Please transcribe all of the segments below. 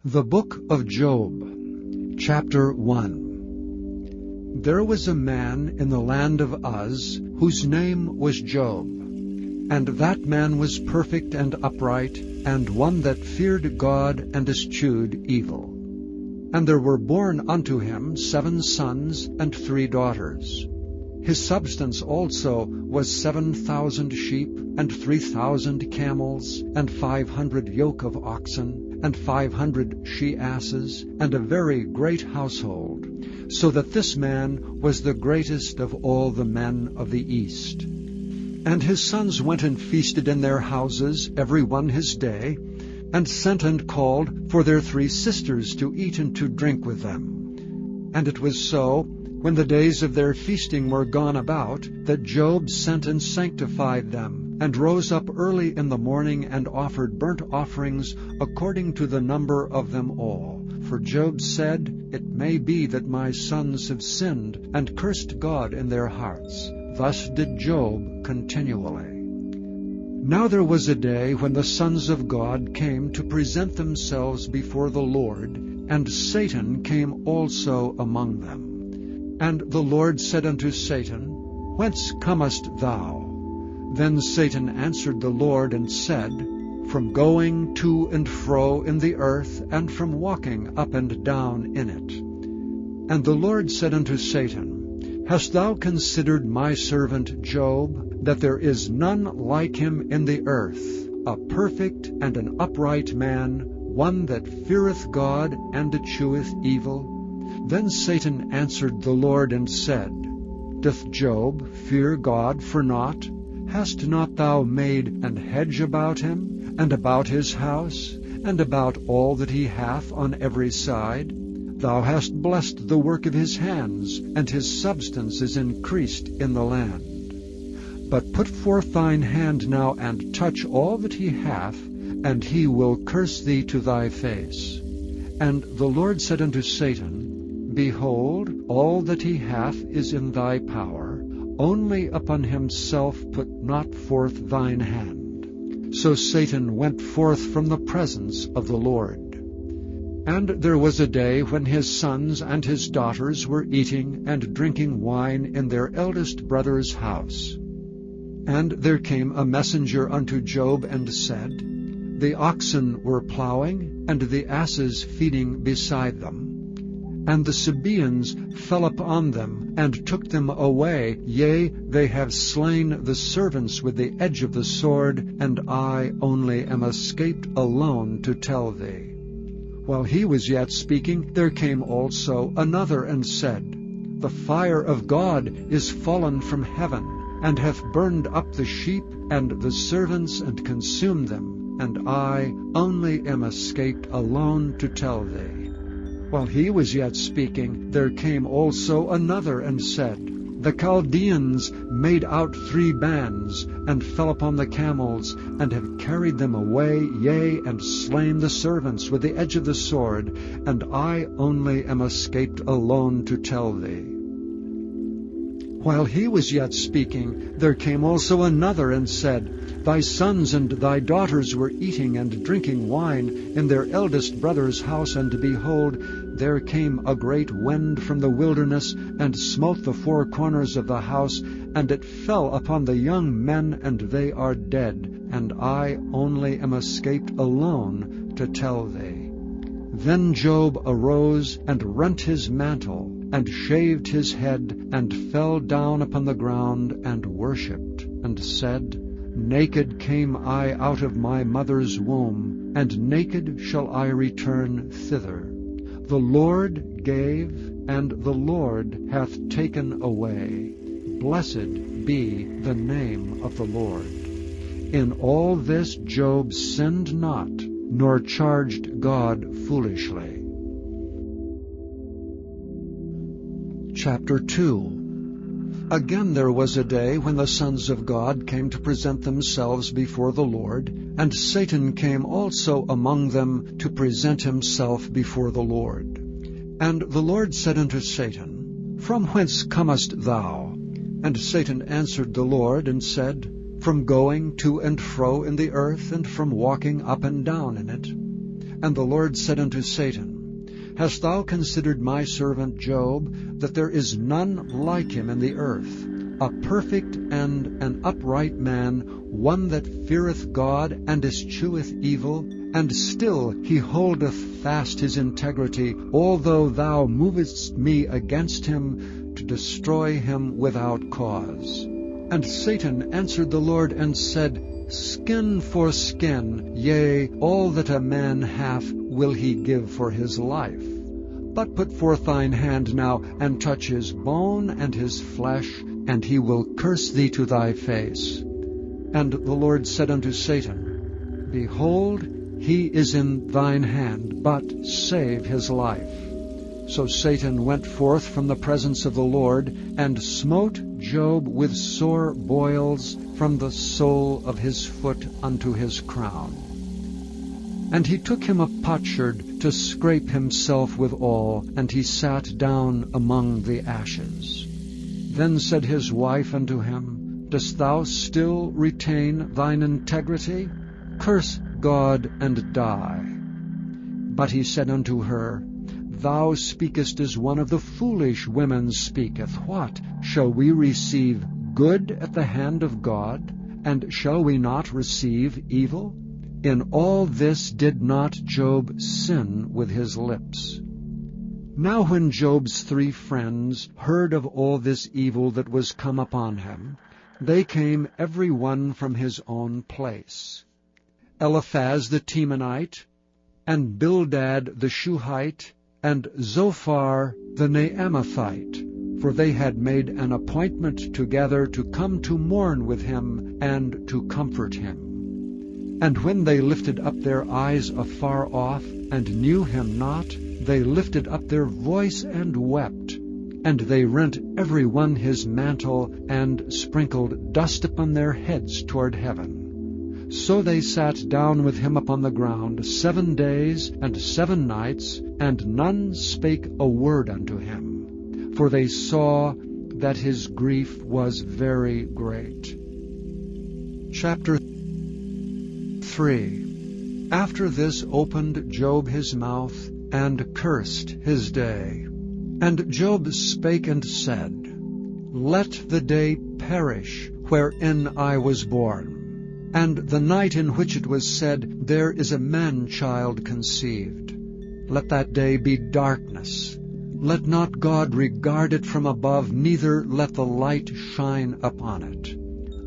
The Book of Job, Chapter 1. There was a man in the land of Uz, whose name was Job. And that man was perfect and upright, and one that feared God and eschewed evil. And there were born unto him 7 sons and 3 daughters. His substance also was 7,000 sheep, and 3,000 camels, and 500 yoke of oxen, and 500 she-asses, and a very great household, so that this man was the greatest of all the men of the east. And his sons went and feasted in their houses, every one his day, and sent and called for their 3 sisters to eat and to drink with them. And it was so, when the days of their feasting were gone about, that Job sent and sanctified them, and rose up early in the morning, and offered burnt offerings according to the number of them all. For Job said, It may be that my sons have sinned, and cursed God in their hearts. Thus did Job continually. Now there was a day when the sons of God came to present themselves before the Lord, and Satan came also among them. And the Lord said unto Satan, Whence comest thou? Then Satan answered the Lord and said, From going to and fro in the earth, and from walking up and down in it. And the Lord said unto Satan, Hast thou considered my servant Job, that there is none like him in the earth, a perfect and an upright man, one that feareth God and escheweth evil? Then Satan answered the Lord and said, Doth Job fear God for naught? Hast not thou made an hedge about him, and about his house, and about all that he hath on every side? Thou hast blessed the work of his hands, and his substance is increased in the land. But put forth thine hand now, and touch all that he hath, and he will curse thee to thy face. And the Lord said unto Satan, Behold, all that he hath is in thy power, only upon himself put not forth thine hand. So Satan went forth from the presence of the Lord. And there was a day when his sons and his daughters were eating and drinking wine in their eldest brother's house. And there came a messenger unto Job and said, The oxen were plowing, and the asses feeding beside them. And the Sabaeans fell upon them, and took them away. Yea, they have slain the servants with the edge of the sword, and I only am escaped alone to tell thee. While he was yet speaking, there came also another and said, The fire of God is fallen from heaven, and hath burned up the sheep and the servants, and consumed them, and I only am escaped alone to tell thee. While he was yet speaking, there came also another and said, The Chaldeans made out 3 bands, and fell upon the camels, and have carried them away, yea, and slain the servants with the edge of the sword, and I only am escaped alone to tell thee. While he was yet speaking, there came also another and said, Thy sons and thy daughters were eating and drinking wine in their eldest brother's house, and behold, there came a great wind from the wilderness, and smote the 4 corners of the house, and it fell upon the young men, and they are dead, and I only am escaped alone to tell thee. Then Job arose, and rent his mantle, and shaved his head, and fell down upon the ground, and worshipped, and said, Naked came I out of my mother's womb, and naked shall I return thither. The Lord gave, and the Lord hath taken away. Blessed be the name of the Lord. In all this Job sinned not, nor charged God foolishly. Chapter 2. Again there was a day when the sons of God came to present themselves before the Lord, and Satan came also among them to present himself before the Lord. And the Lord said unto Satan, From whence comest thou? And Satan answered the Lord and said, From going to and fro in the earth, and from walking up and down in it. And the Lord said unto Satan, Hast thou considered my servant Job, that there is none like him in the earth, a perfect and an upright man, one that feareth God, and escheweth evil? And still he holdeth fast his integrity, although thou movest me against him, to destroy him without cause. And Satan answered the Lord, and said, Skin for skin, yea, all that a man hath will he give for his life. But put forth thine hand now, and touch his bone and his flesh, and he will curse thee to thy face. And the Lord said unto Satan, Behold, he is in thine hand, but save his life. So Satan went forth from the presence of the Lord, and smote Job with sore boils from the sole of his foot unto his crown. And he took him a potsherd to scrape himself withal, and he sat down among the ashes. Then said his wife unto him, Dost thou still retain thine integrity? Curse God and die. But he said unto her, Thou speakest as one of the foolish women speaketh. What? Shall we receive good at the hand of God? And shall we not receive evil? In all this did not Job sin with his lips. Now when Job's 3 friends heard of all this evil that was come upon him, they came every one from his own place. Eliphaz the Temanite, and Bildad the Shuhite, and Zophar the Naamathite, for they had made an appointment together to come to mourn with him and to comfort him. And when they lifted up their eyes afar off, and knew him not, they lifted up their voice and wept. And they rent every one his mantle, and sprinkled dust upon their heads toward heaven. So they sat down with him upon the ground 7 days and 7 nights, and none spake a word unto him, for they saw that his grief was very great. Chapter 3. After this opened Job his mouth, and cursed his day. And Job spake and said, Let the day perish wherein I was born, and the night in which it was said, There is a man-child conceived. Let that day be darkness. Let not God regard it from above, neither let the light shine upon it.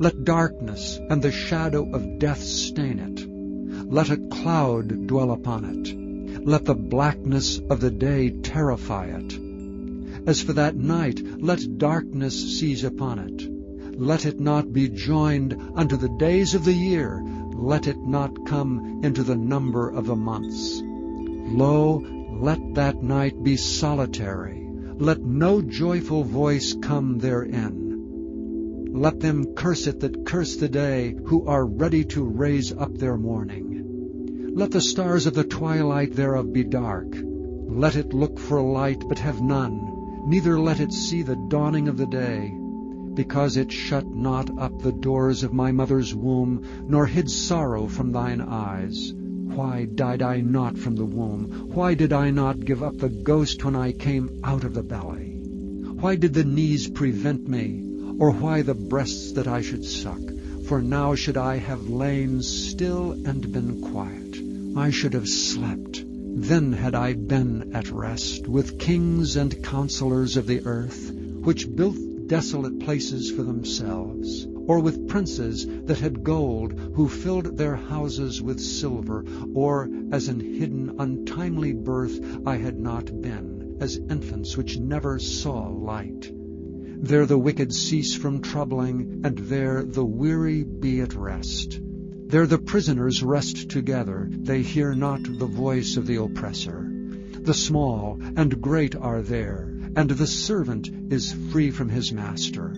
Let darkness and the shadow of death stain it. Let a cloud dwell upon it. Let the blackness of the day terrify it. As for that night, let darkness seize upon it. Let it not be joined unto the days of the year. Let it not come into the number of the months. Lo, let that night be solitary. Let no joyful voice come therein. Let them curse it that curse the day, who are ready to raise up their mourning. Let the stars of the twilight thereof be dark. Let it look for light, but have none, neither let it see the dawning of the day. Because it shut not up the doors of my mother's womb, nor hid sorrow from thine eyes. Why died I not from the womb? Why did I not give up the ghost when I came out of the belly? Why did the knees prevent me, or why the breasts that I should suck? For now should I have lain still and been quiet. I should have slept. Then had I been at rest with kings and counselors of the earth, which built desolate places for themselves, or with princes that had gold, who filled their houses with silver, or as an hidden untimely birth I had not been, as infants which never saw light. There the wicked cease from troubling, and there the weary be at rest. There the prisoners rest together, they hear not the voice of the oppressor. The small and great are there, and the servant is free from his master.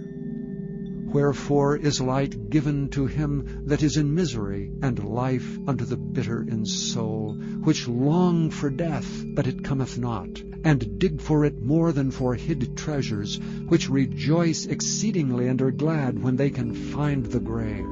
Wherefore is light given to him that is in misery, and life unto the bitter in soul, which long for death, but it cometh not, and dig for it more than for hid treasures, which rejoice exceedingly and are glad when they can find the grave.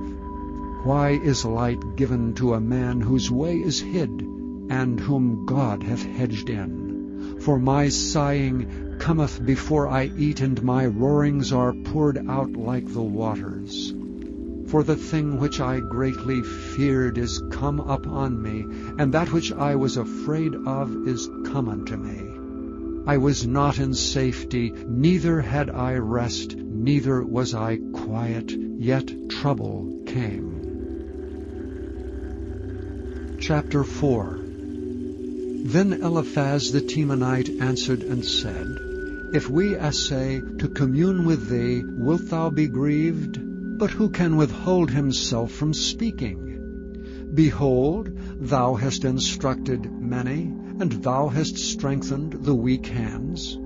Why is light given to a man whose way is hid, and whom God hath hedged in. For my sighing cometh before I eat, and my roarings are poured out like the waters. For the thing which I greatly feared is come upon me, and that which I was afraid of is come unto me. I was not in safety, neither had I rest, neither was I quiet, yet trouble came. Chapter 4. Then Eliphaz the Temanite answered and said, If we essay to commune with thee, wilt thou be grieved? But who can withhold himself from speaking? Behold, thou hast instructed many, and thou hast strengthened the weak hands.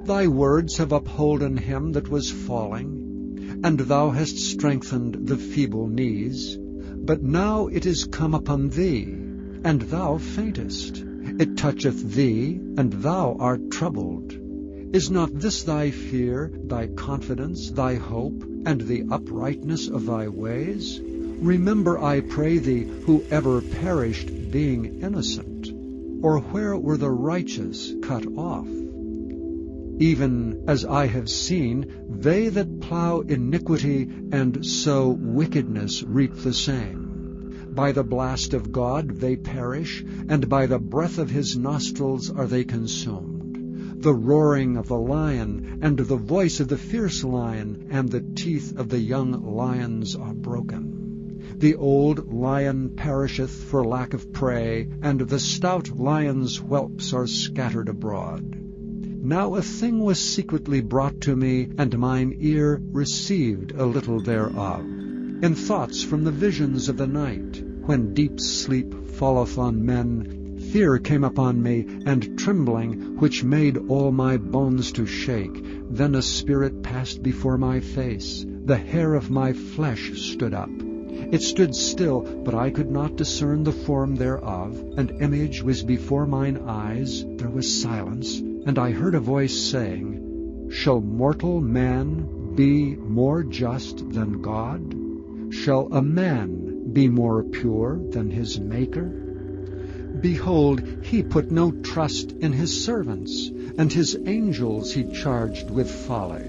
Thy words have upholden him that was falling, and thou hast strengthened the feeble knees. But now it is come upon thee, and thou faintest. It toucheth thee, and thou art troubled. Is not this thy fear, thy confidence, thy hope, and the uprightness of thy ways? Remember, I pray thee, who ever perished being innocent, or where were the righteous cut off? Even as I have seen, they that plow iniquity and sow wickedness reap the same. By the blast of God they perish, and by the breath of his nostrils are they consumed. The roaring of the lion, and the voice of the fierce lion, and the teeth of the young lions are broken. The old lion perisheth for lack of prey, and the stout lion's whelps are scattered abroad. Now a thing was secretly brought to me, and mine ear received a little thereof. In thoughts from the visions of the night, when deep sleep falleth on men, fear came upon me, and trembling, which made all my bones to shake. Then a spirit passed before my face. The hair of my flesh stood up. It stood still, but I could not discern the form thereof. An image was before mine eyes. There was silence, and I heard a voice saying, Shall mortal man be more just than God? Shall a man be more pure than his Maker? Behold, he put no trust in his servants, and his angels he charged with folly.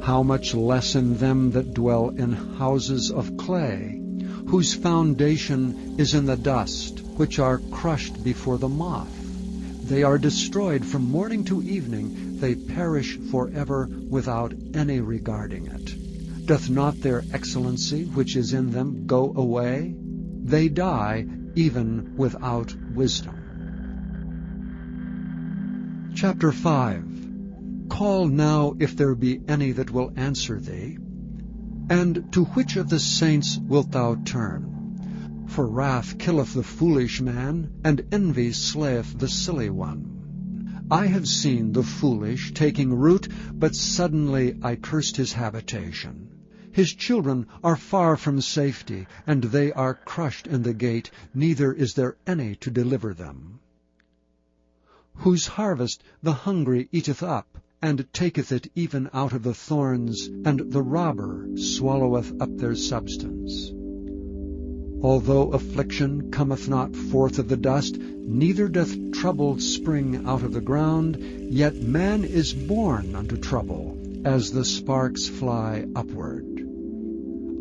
How much less in them that dwell in houses of clay, whose foundation is in the dust, which are crushed before the moth. They are destroyed from morning to evening, they perish forever without any regarding it. Doth not their excellency which is in them go away? They die even without wisdom. Chapter 5. Call now if there be any that will answer thee. And to which of the saints wilt thou turn? For wrath killeth the foolish man, and envy slayeth the silly one. I have seen the foolish taking root, but suddenly I cursed his habitation. His children are far from safety, and they are crushed in the gate, neither is there any to deliver them. Whose harvest the hungry eateth up, and taketh it even out of the thorns, and the robber swalloweth up their substance. Although affliction cometh not forth of the dust, neither doth trouble spring out of the ground, yet man is born unto trouble, as the sparks fly upward.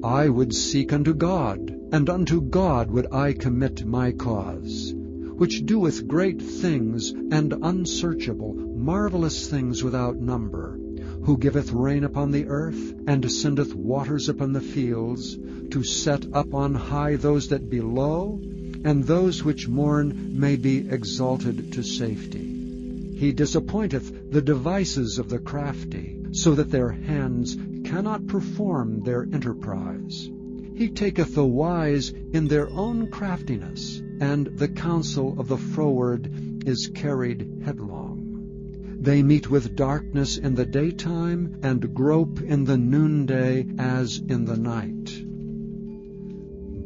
I would seek unto God, and unto God would I commit my cause, which doeth great things and unsearchable, marvelous things without number, who giveth rain upon the earth, and sendeth waters upon the fields, to set up on high those that be low, and those which mourn may be exalted to safety. He disappointeth the devices of the crafty, so that their hands cannot perform their enterprise. He taketh the wise in their own craftiness, and the counsel of the froward is carried headlong. They meet with darkness in the daytime, and grope in the noonday as in the night.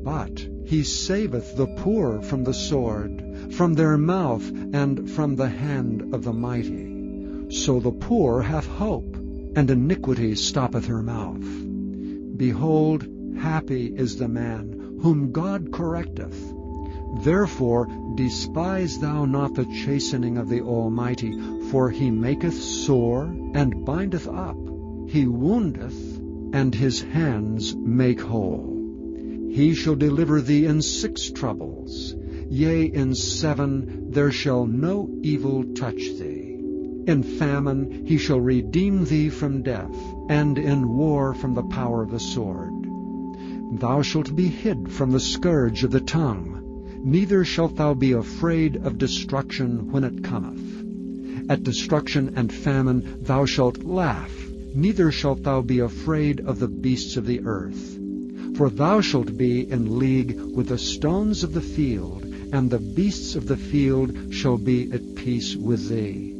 But he saveth the poor from the sword, from their mouth, and from the hand of the mighty. So the poor hath hope, and iniquity stoppeth her mouth. Behold, happy is the man whom God correcteth. Therefore Despise thou not the chastening of the Almighty, for he maketh sore, and bindeth up. He woundeth, and his hands make whole. He shall deliver thee in 6 troubles. Yea, in 7 there shall no evil touch thee. In famine he shall redeem thee from death, and in war from the power of the sword. Thou shalt be hid from the scourge of the tongue, neither shalt thou be afraid of destruction when it cometh. At destruction and famine thou shalt laugh, neither shalt thou be afraid of the beasts of the earth. For thou shalt be in league with the stones of the field, and the beasts of the field shall be at peace with thee.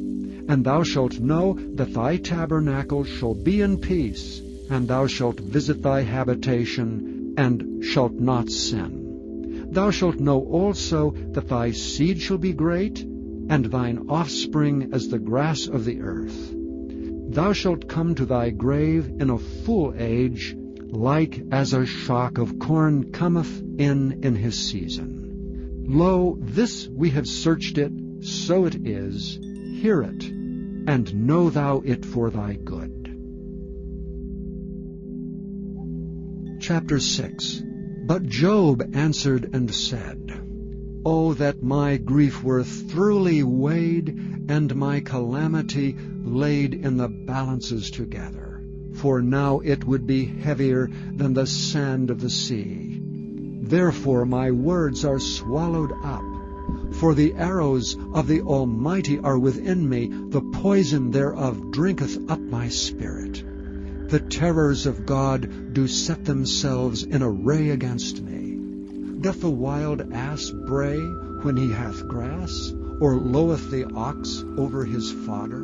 And thou shalt know that thy tabernacle shall be in peace, and thou shalt visit thy habitation, and shalt not sin. Thou shalt know also that thy seed shall be great, and thine offspring as the grass of the earth. Thou shalt come to thy grave in a full age, like as a shock of corn cometh in his season. Lo, this we have searched it, so it is. Hear it, and know thou it for thy good. Chapter 6. But Job answered and said, O that my grief were thoroughly weighed, and my calamity laid in the balances together. For now it would be heavier than the sand of the sea. Therefore my words are swallowed up. For the arrows of the Almighty are within me, the poison thereof drinketh up my spirit. The terrors of God do set themselves in array against me. Doth the wild ass bray when he hath grass, or loweth the ox over his fodder?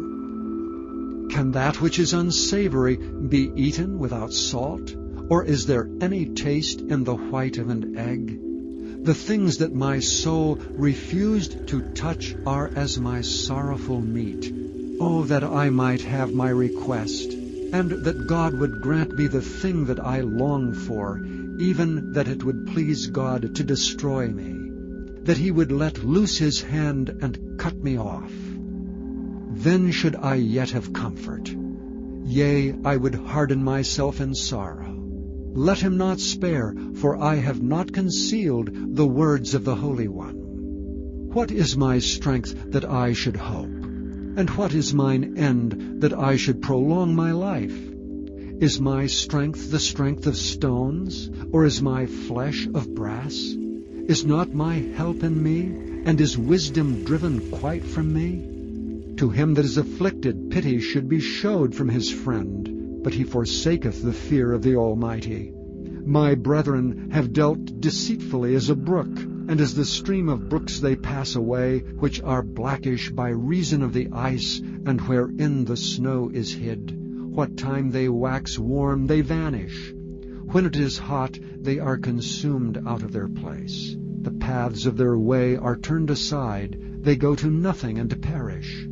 Can that which is unsavory be eaten without salt? Or is there any taste in the white of an egg? The things that my soul refused to touch are as my sorrowful meat. Oh, that I might have my request, and that God would grant me the thing that I long for, even that it would please God to destroy me, that he would let loose his hand and cut me off. Then should I yet have comfort. Yea, I would harden myself in sorrow. Let him not spare, for I have not concealed the words of the Holy One. What is my strength that I should hope? And what is mine end that I should prolong my life? Is my strength the strength of stones, or is my flesh of brass? Is not my help in me, and is wisdom driven quite from me? To him that is afflicted pity should be showed from his friend, but he forsaketh the fear of the Almighty. My brethren have dealt deceitfully as a brook, and as the stream of brooks they pass away, which are blackish by reason of the ice, and wherein the snow is hid. What time they wax warm, they vanish. When it is hot, they are consumed out of their place. The paths of their way are turned aside, they go to nothing and perish.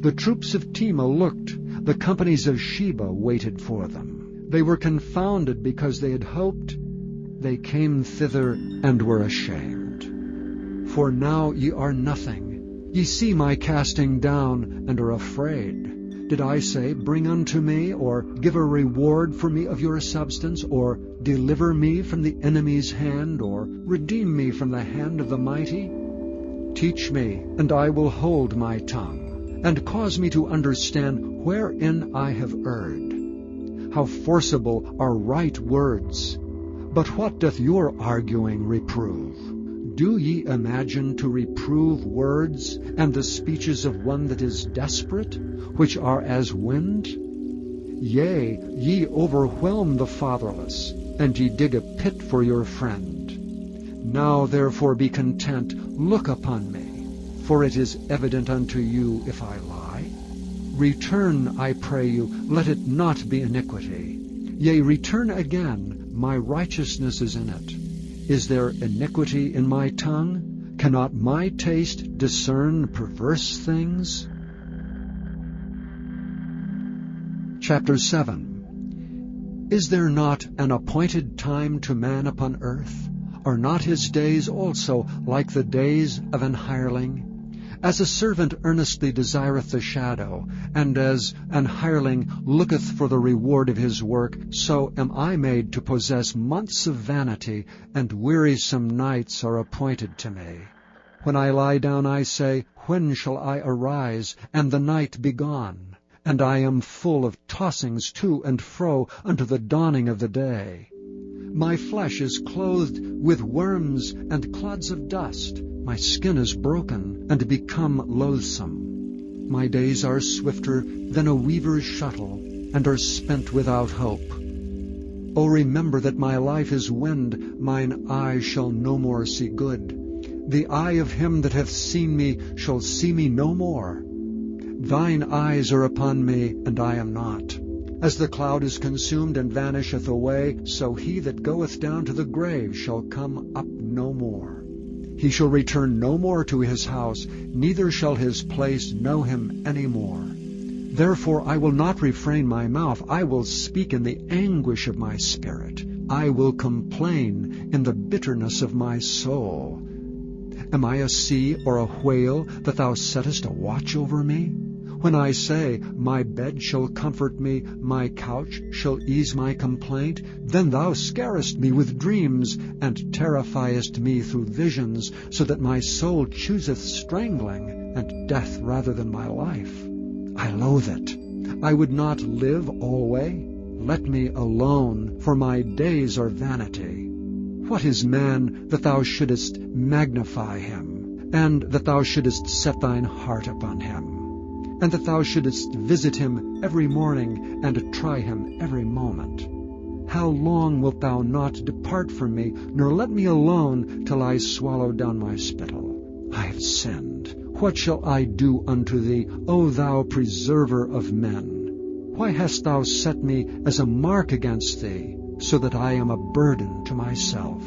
The troops of Tema looked, the companies of Sheba waited for them. They were confounded because they had hoped. They came thither and were ashamed. For now ye are nothing. Ye see my casting down, and are afraid. Did I say, Bring unto me, or give a reward for me of your substance, or deliver me from the enemy's hand, or redeem me from the hand of the mighty? Teach me, and I will hold my tongue, and cause me to understand wherein I have erred. How forcible are right words! But what doth your arguing reprove? Do ye imagine to reprove words, and the speeches of one that is desperate, which are as wind? Yea, ye overwhelm the fatherless, and ye dig a pit for your friend. Now therefore be content, look upon me, for it is evident unto you if I lie. Return, I pray you, let it not be iniquity. Yea, return again, my righteousness is in it. Is there iniquity in my tongue? Cannot my taste discern perverse things? Chapter 7. Is there not an appointed time to man upon earth? Are not his days also like the days of an hireling? As a servant earnestly desireth the shadow, and as an hireling looketh for the reward of his work, so am I made to possess months of vanity, and wearisome nights are appointed to me. When I lie down, I say, when shall I arise, and the night be gone? And I am full of tossings to and fro unto the dawning of the day. My flesh is clothed with worms and clods of dust. My skin is broken and become loathsome. My days are swifter than a weaver's shuttle, and are spent without hope. O remember that my life is wind, mine eye shall no more see good. The eye of him that hath seen me shall see me no more. Thine eyes are upon me, and I am not. As the cloud is consumed and vanisheth away, so he that goeth down to the grave shall come up no more. He shall return no more to his house, neither shall his place know him any more. Therefore I will not refrain my mouth, I will speak in the anguish of my spirit. I will complain in the bitterness of my soul. Am I a sea or a whale, that thou settest a watch over me? When I say, my bed shall comfort me, my couch shall ease my complaint, then thou scarest me with dreams, and terrifiest me through visions, so that my soul chooseth strangling, and death rather than my life. I loathe it. I would not live alway. Let me alone, for my days are vanity. What is man, that thou shouldest magnify him, and that thou shouldest set thine heart upon him? And that thou shouldest visit him every morning, and try him every moment. How long wilt thou not depart from me, nor let me alone, till I swallow down my spittle? I have sinned. What shall I do unto thee, O thou preserver of men? Why hast thou set me as a mark against thee, so that I am a burden to myself?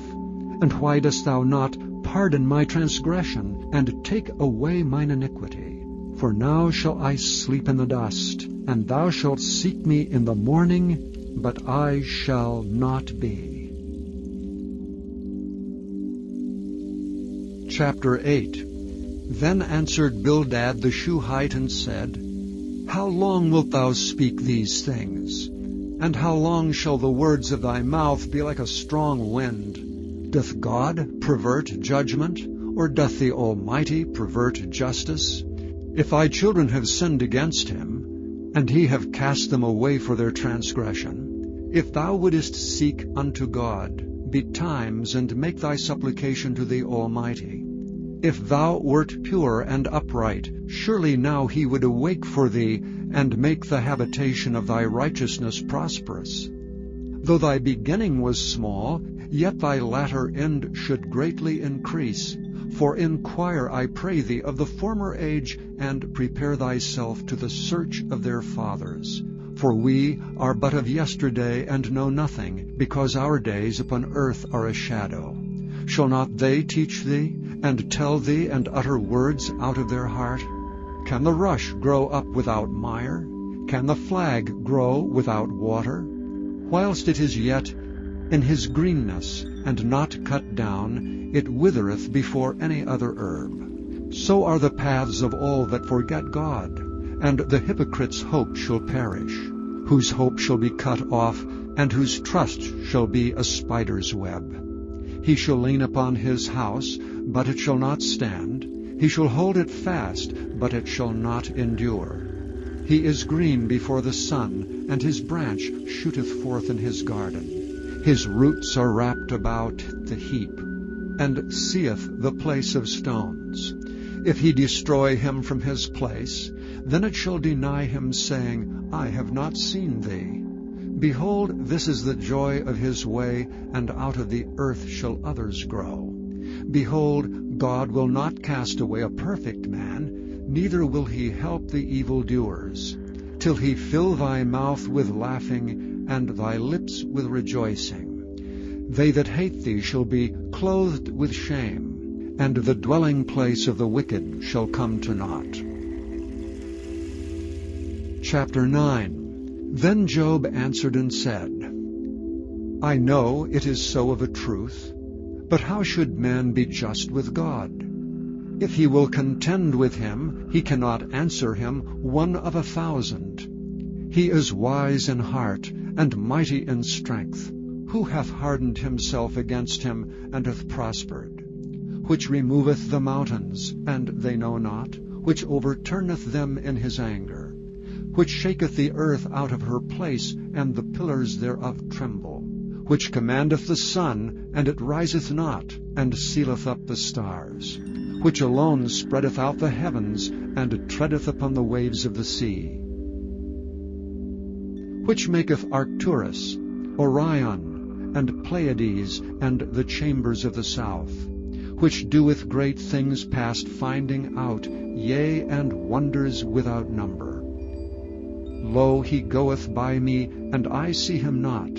And why dost thou not pardon my transgression, and take away mine iniquity? For now shall I sleep in the dust, and thou shalt seek me in the morning, but I shall not be. Chapter 8. Then answered Bildad the Shuhite and said, How long wilt thou speak these things? And how long shall the words of thy mouth be like a strong wind? Doth God pervert judgment, or doth the Almighty pervert justice? If thy children have sinned against him, and he have cast them away for their transgression, if thou wouldest seek unto God, betimes, and make thy supplication to the Almighty, if thou wert pure and upright, surely now he would awake for thee, and make the habitation of thy righteousness prosperous. Though thy beginning was small, yet thy latter end should greatly increase. For inquire, I pray thee, of the former age, and prepare thyself to the search of their fathers. For we are but of yesterday, and know nothing, because our days upon earth are a shadow. Shall not they teach thee, and tell thee, and utter words out of their heart? Can the rush grow up without mire? Can the flag grow without water? Whilst it is yet in his greenness, and not cut down, it withereth before any other herb. So are the paths of all that forget God, and the hypocrite's hope shall perish, whose hope shall be cut off, and whose trust shall be a spider's web. He shall lean upon his house, but it shall not stand. He shall hold it fast, but it shall not endure. He is green before the sun, and his branch shooteth forth in his garden. His roots are wrapped about the heap, and seeth the place of stones. If he destroy him from his place, then it shall deny him, saying, I have not seen thee. Behold, this is the joy of his way, and out of the earth shall others grow. Behold, God will not cast away a perfect man, neither will he help the evildoers, till he fill thy mouth with laughing, and thy lips with rejoicing. They that hate thee shall be clothed with shame, and the dwelling place of the wicked shall come to naught. Chapter 9. Then Job answered and said, I know it is so of a truth. But how should man be just with God? If he will contend with him, he cannot answer him 1 of 1,000. He is wise in heart, and mighty in strength. Who hath hardened himself against him, and hath prospered? Which removeth the mountains, and they know not, which overturneth them in his anger, which shaketh the earth out of her place, and the pillars thereof tremble, which commandeth the sun, and it riseth not, and sealeth up the stars, which alone spreadeth out the heavens, and treadeth upon the waves of the sea, which maketh Arcturus, Orion, and Pleiades, and the chambers of the south, which doeth great things past finding out, yea, and wonders without number. Lo, he goeth by me, and I see him not.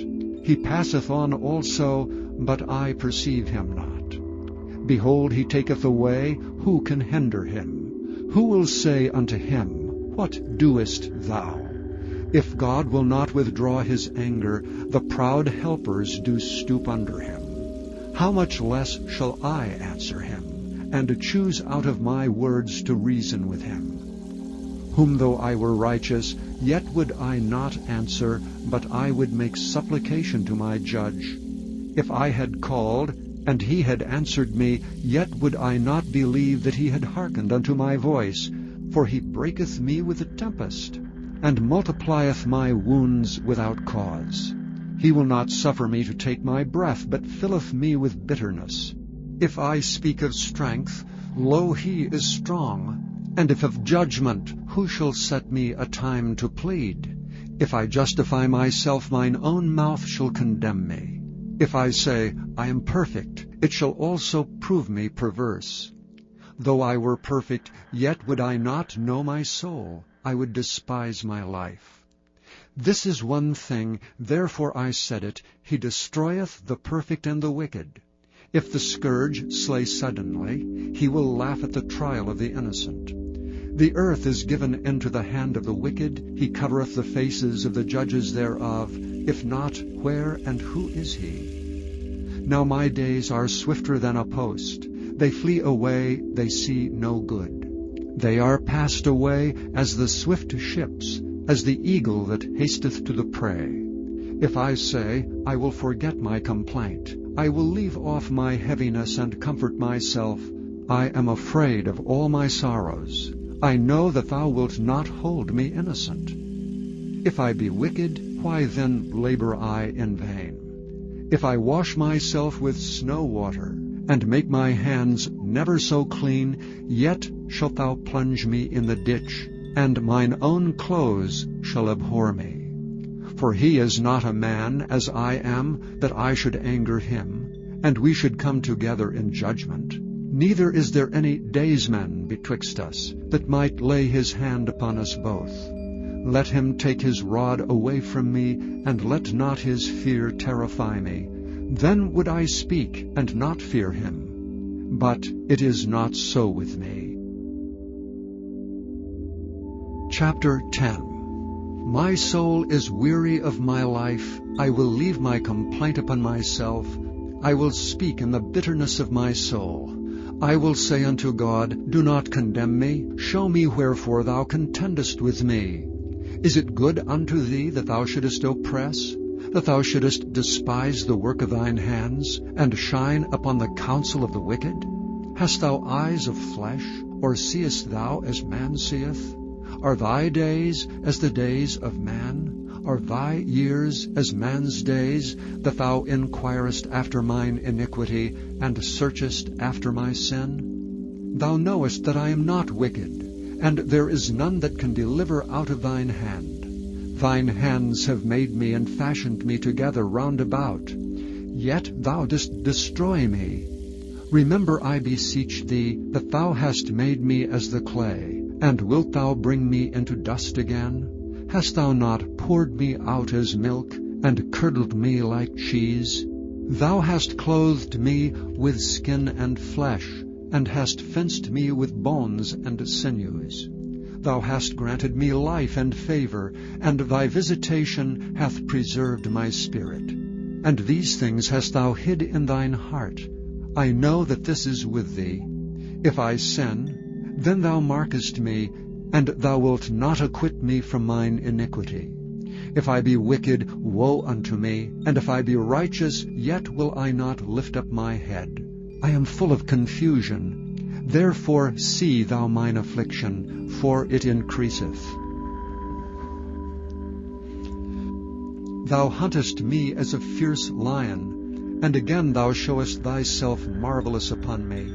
He passeth on also, but I perceive him not. Behold, he taketh away, who can hinder him? Who will say unto him, What doest thou? If God will not withdraw his anger, the proud helpers do stoop under him. How much less shall I answer him, and choose out of my words to reason with him? Whom though I were righteous, yet would I not answer, but I would make supplication to my judge. If I had called, and he had answered me, yet would I not believe that he had hearkened unto my voice. For he breaketh me with a tempest, and multiplieth my wounds without cause. He will not suffer me to take my breath, but filleth me with bitterness. If I speak of strength, lo, he is strong. And if of judgment, who shall set me a time to plead? If I justify myself, mine own mouth shall condemn me. If I say, I am perfect, it shall also prove me perverse. Though I were perfect, yet would I not know my soul. I would despise my life. This is one thing, therefore I said it, he destroyeth the perfect and the wicked. If the scourge slay suddenly, he will laugh at the trial of the innocent. The earth is given into the hand of the wicked, he covereth the faces of the judges thereof. If not, where and who is he? Now my days are swifter than a post. They flee away, they see no good. They are passed away as the swift ships, as the eagle that hasteth to the prey. If I say, I will forget my complaint, I will leave off my heaviness and comfort myself, I am afraid of all my sorrows. I know that thou wilt not hold me innocent. If I be wicked, why then labor I in vain? If I wash myself with snow water, and make my hands never so clean, yet shalt thou plunge me in the ditch, and mine own clothes shall abhor me. For he is not a man as I am, that I should anger him, and we should come together in judgment. Neither is there any daysman betwixt us, that might lay his hand upon us both. Let him take his rod away from me, and let not his fear terrify me. Then would I speak, and not fear him. But it is not so with me. Chapter 10. My soul is weary of my life. I will leave my complaint upon myself. I will speak in the bitterness of my soul. I will say unto God, Do not condemn me. Show me wherefore thou contendest with me. Is it good unto thee that thou shouldest oppress, that thou shouldest despise the work of thine hands, and shine upon the counsel of the wicked? Hast thou eyes of flesh, or seest thou as man seeth? Are thy days as the days of man? Are thy years as man's days, that thou inquirest after mine iniquity, and searchest after my sin? Thou knowest that I am not wicked, and there is none that can deliver out of thine hand. Thine hands have made me and fashioned me together round about. Yet thou didst destroy me. Remember, I beseech thee, that thou hast made me as the clay, and wilt thou bring me into dust again? Hast thou not poured me out as milk, and curdled me like cheese? Thou hast clothed me with skin and flesh, and hast fenced me with bones and sinews. Thou hast granted me life and favor, and thy visitation hath preserved my spirit. And these things hast thou hid in thine heart. I know that this is with thee. If I sin, then thou markest me, and thou wilt not acquit me from mine iniquity. If I be wicked, woe unto me, and if I be righteous, yet will I not lift up my head. I am full of confusion. Therefore see thou mine affliction, for it increaseth. Thou huntest me as a fierce lion, and again thou showest thyself marvelous upon me.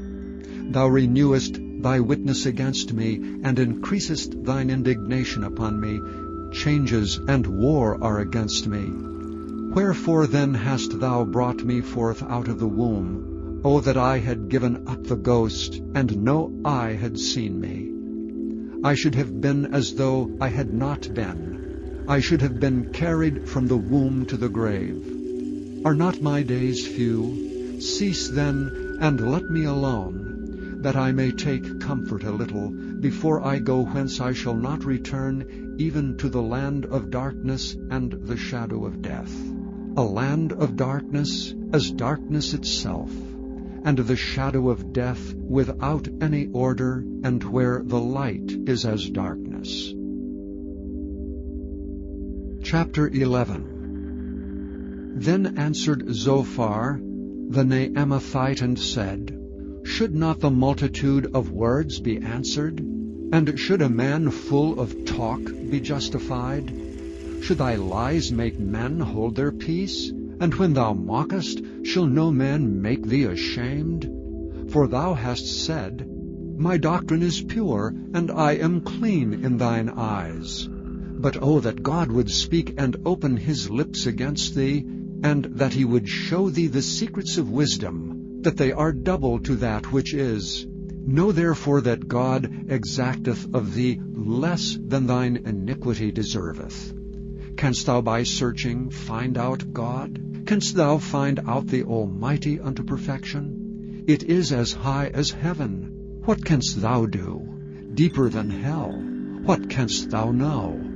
Thou renewest thy witness against me, and increasest thine indignation upon me. Changes and war are against me. Wherefore then hast thou brought me forth out of the womb? O that I had given up the ghost, and no eye had seen me. I should have been as though I had not been. I should have been carried from the womb to the grave. Are not my days few? Cease then, and let me alone, that I may take comfort a little, before I go whence I shall not return, even to the land of darkness and the shadow of death. A land of darkness, as darkness itself, and the shadow of death without any order, and where the light is as darkness. Chapter 11. Then answered Zophar the Naamathite and said, Should not the multitude of words be answered? And should a man full of talk be justified? Should thy lies make men hold their peace? And when thou mockest, shall no man make thee ashamed? For thou hast said, My doctrine is pure, and I am clean in thine eyes. But oh, that God would speak and open his lips against thee, and that he would show thee the secrets of wisdom, that they are double to that which is. Know therefore that God exacteth of thee less than thine iniquity deserveth. Canst thou by searching find out God? Canst thou find out the Almighty unto perfection? It is as high as heaven. What canst thou do? Deeper than hell. What canst thou know?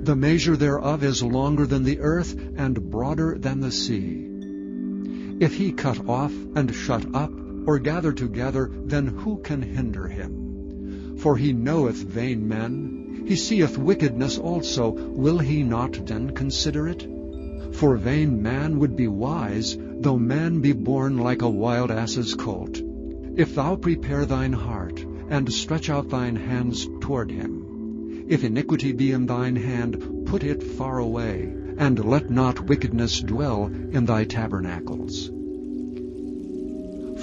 The measure thereof is longer than the earth, and broader than the sea. If he cut off and shut up, or gather together, then who can hinder him? For he knoweth vain men, he seeth wickedness also, will he not then consider it? For vain man would be wise, though man be born like a wild ass's colt. If thou prepare thine heart, and stretch out thine hands toward him, if iniquity be in thine hand, put it far away, and let not wickedness dwell in thy tabernacles.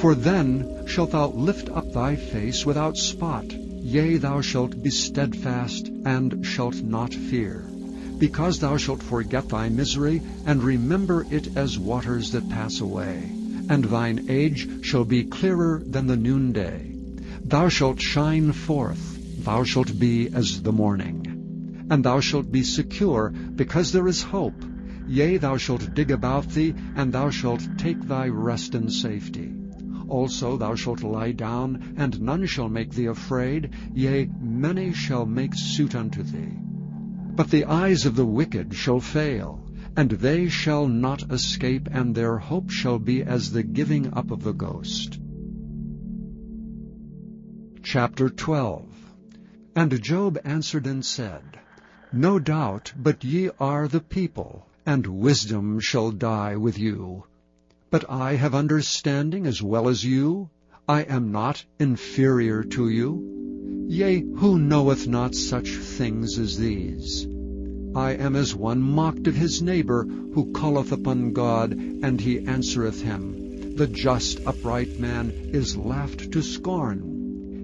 For then shalt thou lift up thy face without spot, yea, thou shalt be steadfast, and shalt not fear, because thou shalt forget thy misery, and remember it as waters that pass away, and thine age shall be clearer than the noonday. Thou shalt shine forth, thou shalt be as the morning. And thou shalt be secure, because there is hope. Yea, thou shalt dig about thee, and thou shalt take thy rest in safety. Also thou shalt lie down, and none shall make thee afraid, yea, many shall make suit unto thee. But the eyes of the wicked shall fail, and they shall not escape, and their hope shall be as the giving up of the ghost. Chapter 12. And Job answered and said, No doubt, but ye are the people, and wisdom shall die with you. But I have understanding as well as you. I am not inferior to you. Yea, who knoweth not such things as these? I am as one mocked of his neighbor, who calleth upon God, and he answereth him. The just upright man is laughed to scorn.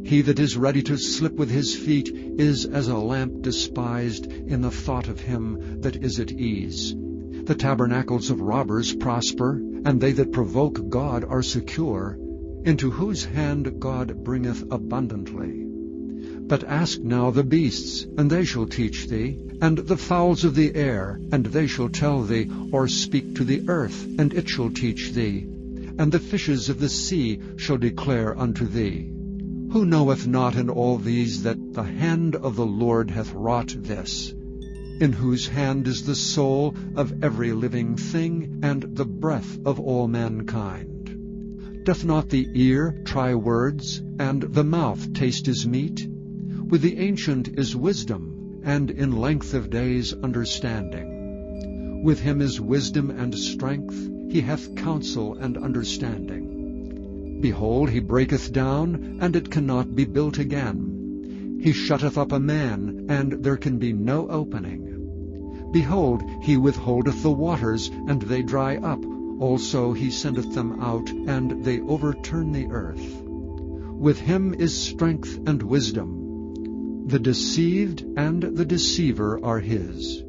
He that is ready to slip with his feet is as a lamp despised in the thought of him that is at ease. The tabernacles of robbers prosper, and they that provoke God are secure, into whose hand God bringeth abundantly. But ask now the beasts, and they shall teach thee, and the fowls of the air, and they shall tell thee, or speak to the earth, and it shall teach thee, and the fishes of the sea shall declare unto thee. Who knoweth not in all these that the hand of the Lord hath wrought this? In whose hand is the soul of every living thing, and the breath of all mankind? Doth not the ear try words, and the mouth taste his meat? With the ancient is wisdom, and in length of days understanding. With him is wisdom and strength, he hath counsel and understanding. Behold, he breaketh down, and it cannot be built again. He shutteth up a man, and there can be no opening. Behold, he withholdeth the waters, and they dry up. Also he sendeth them out, and they overturn the earth. With him is strength and wisdom. The deceived and the deceiver are his.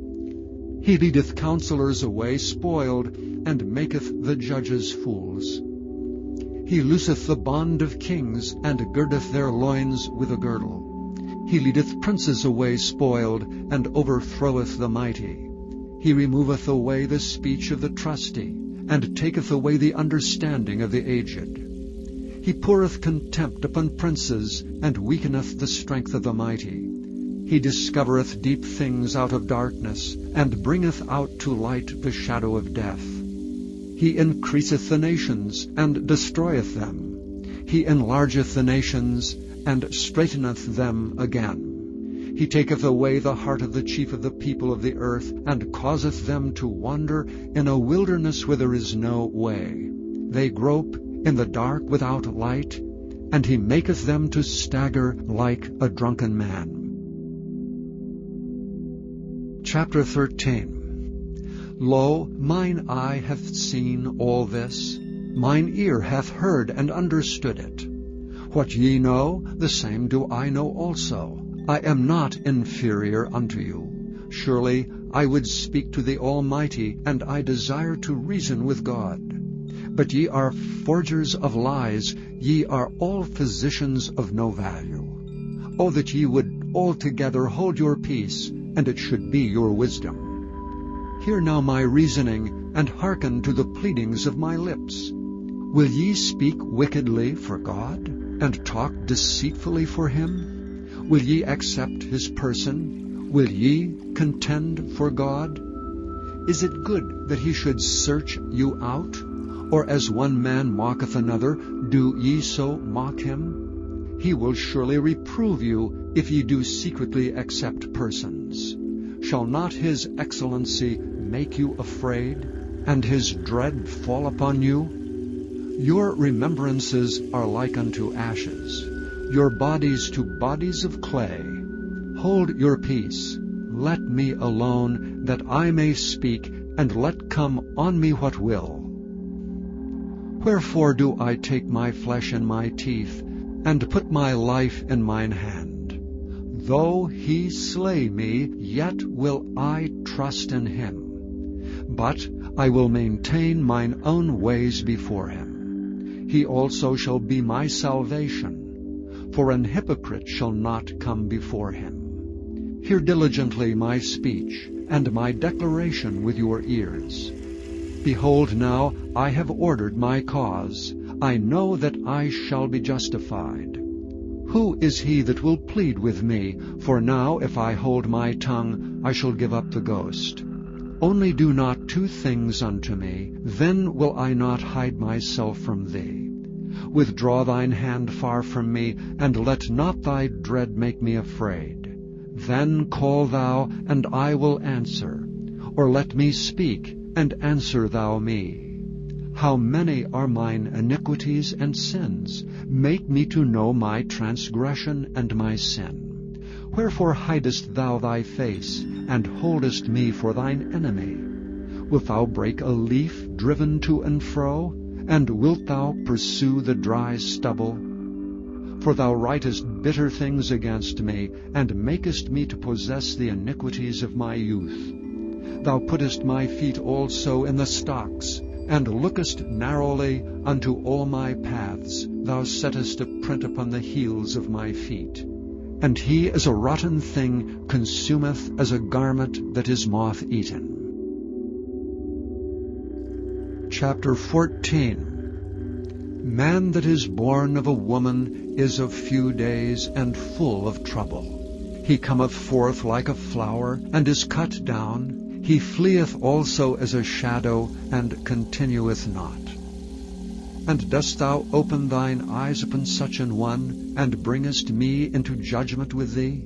He leadeth counselors away spoiled, and maketh the judges fools. He looseth the bond of kings, and girdeth their loins with a girdle. He leadeth princes away spoiled, and overthroweth the mighty. He removeth away the speech of the trusty, and taketh away the understanding of the aged. He poureth contempt upon princes, and weakeneth the strength of the mighty. He discovereth deep things out of darkness, and bringeth out to light the shadow of death. He increaseth the nations, and destroyeth them. He enlargeth the nations, and straighteneth them again. He taketh away the heart of the chief of the people of the earth, and causeth them to wander in a wilderness where there is no way. They grope in the dark without light, and he maketh them to stagger like a drunken man. Chapter 13. Lo, mine eye hath seen all this, mine ear hath heard and understood it. What ye know, the same do I know also. I am not inferior unto you. Surely I would speak to the Almighty, and I desire to reason with God. But ye are forgers of lies, ye are all physicians of no value. O that ye would altogether hold your peace, and it should be your wisdom. Hear now my reasoning, and hearken to the pleadings of my lips. Will ye speak wickedly for God, and talk deceitfully for him? Will ye accept his person? Will ye contend for God? Is it good that he should search you out? Or as one man mocketh another, do ye so mock him? He will surely reprove you, if ye do secretly accept persons. Shall not his excellency make you afraid, and his dread fall upon you? Your remembrances are like unto ashes, your bodies to bodies of clay. Hold your peace, let me alone, that I may speak, and let come on me what will. Wherefore do I take my flesh in my teeth, and put my life in mine hand? Though he slay me, yet will I trust in him. But I will maintain mine own ways before him. He also shall be my salvation. For an hypocrite shall not come before him. Hear diligently my speech, and my declaration with your ears. Behold, now I have ordered my cause. I know that I shall be justified. Who is he that will plead with me? For now, if I hold my tongue, I shall give up the ghost. Only do not two things unto me, then will I not hide myself from thee. Withdraw thine hand far from me, and let not thy dread make me afraid. Then call thou, and I will answer. Or let me speak, and answer thou me. How many are mine iniquities and sins? Make me to know my transgression and my sin. Wherefore hidest thou thy face, and holdest me for thine enemy? Wilt thou break a leaf driven to and fro? And wilt thou pursue the dry stubble? For thou writest bitter things against me, and makest me to possess the iniquities of my youth. Thou puttest my feet also in the stocks, and lookest narrowly unto all my paths. Thou settest a print upon the heels of my feet. And he as a rotten thing consumeth as a garment that is moth-eaten. Chapter 14. Man that is born of a woman is of few days, and full of trouble. He cometh forth like a flower, and is cut down. He fleeth also as a shadow, and continueth not. And dost thou open thine eyes upon such an one, and bringest me into judgment with thee?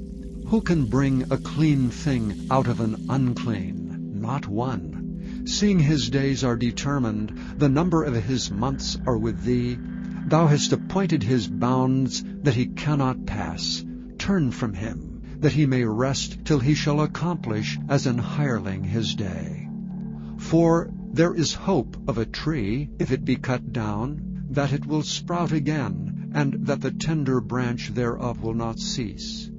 Who can bring a clean thing out of an unclean? Not one. Seeing his days are determined, the number of his months are with thee. Thou hast appointed his bounds that he cannot pass. Turn from him, that he may rest till he shall accomplish as an hireling his day. For there is hope of a tree, if it be cut down, that it will sprout again, and that the tender branch thereof will not cease.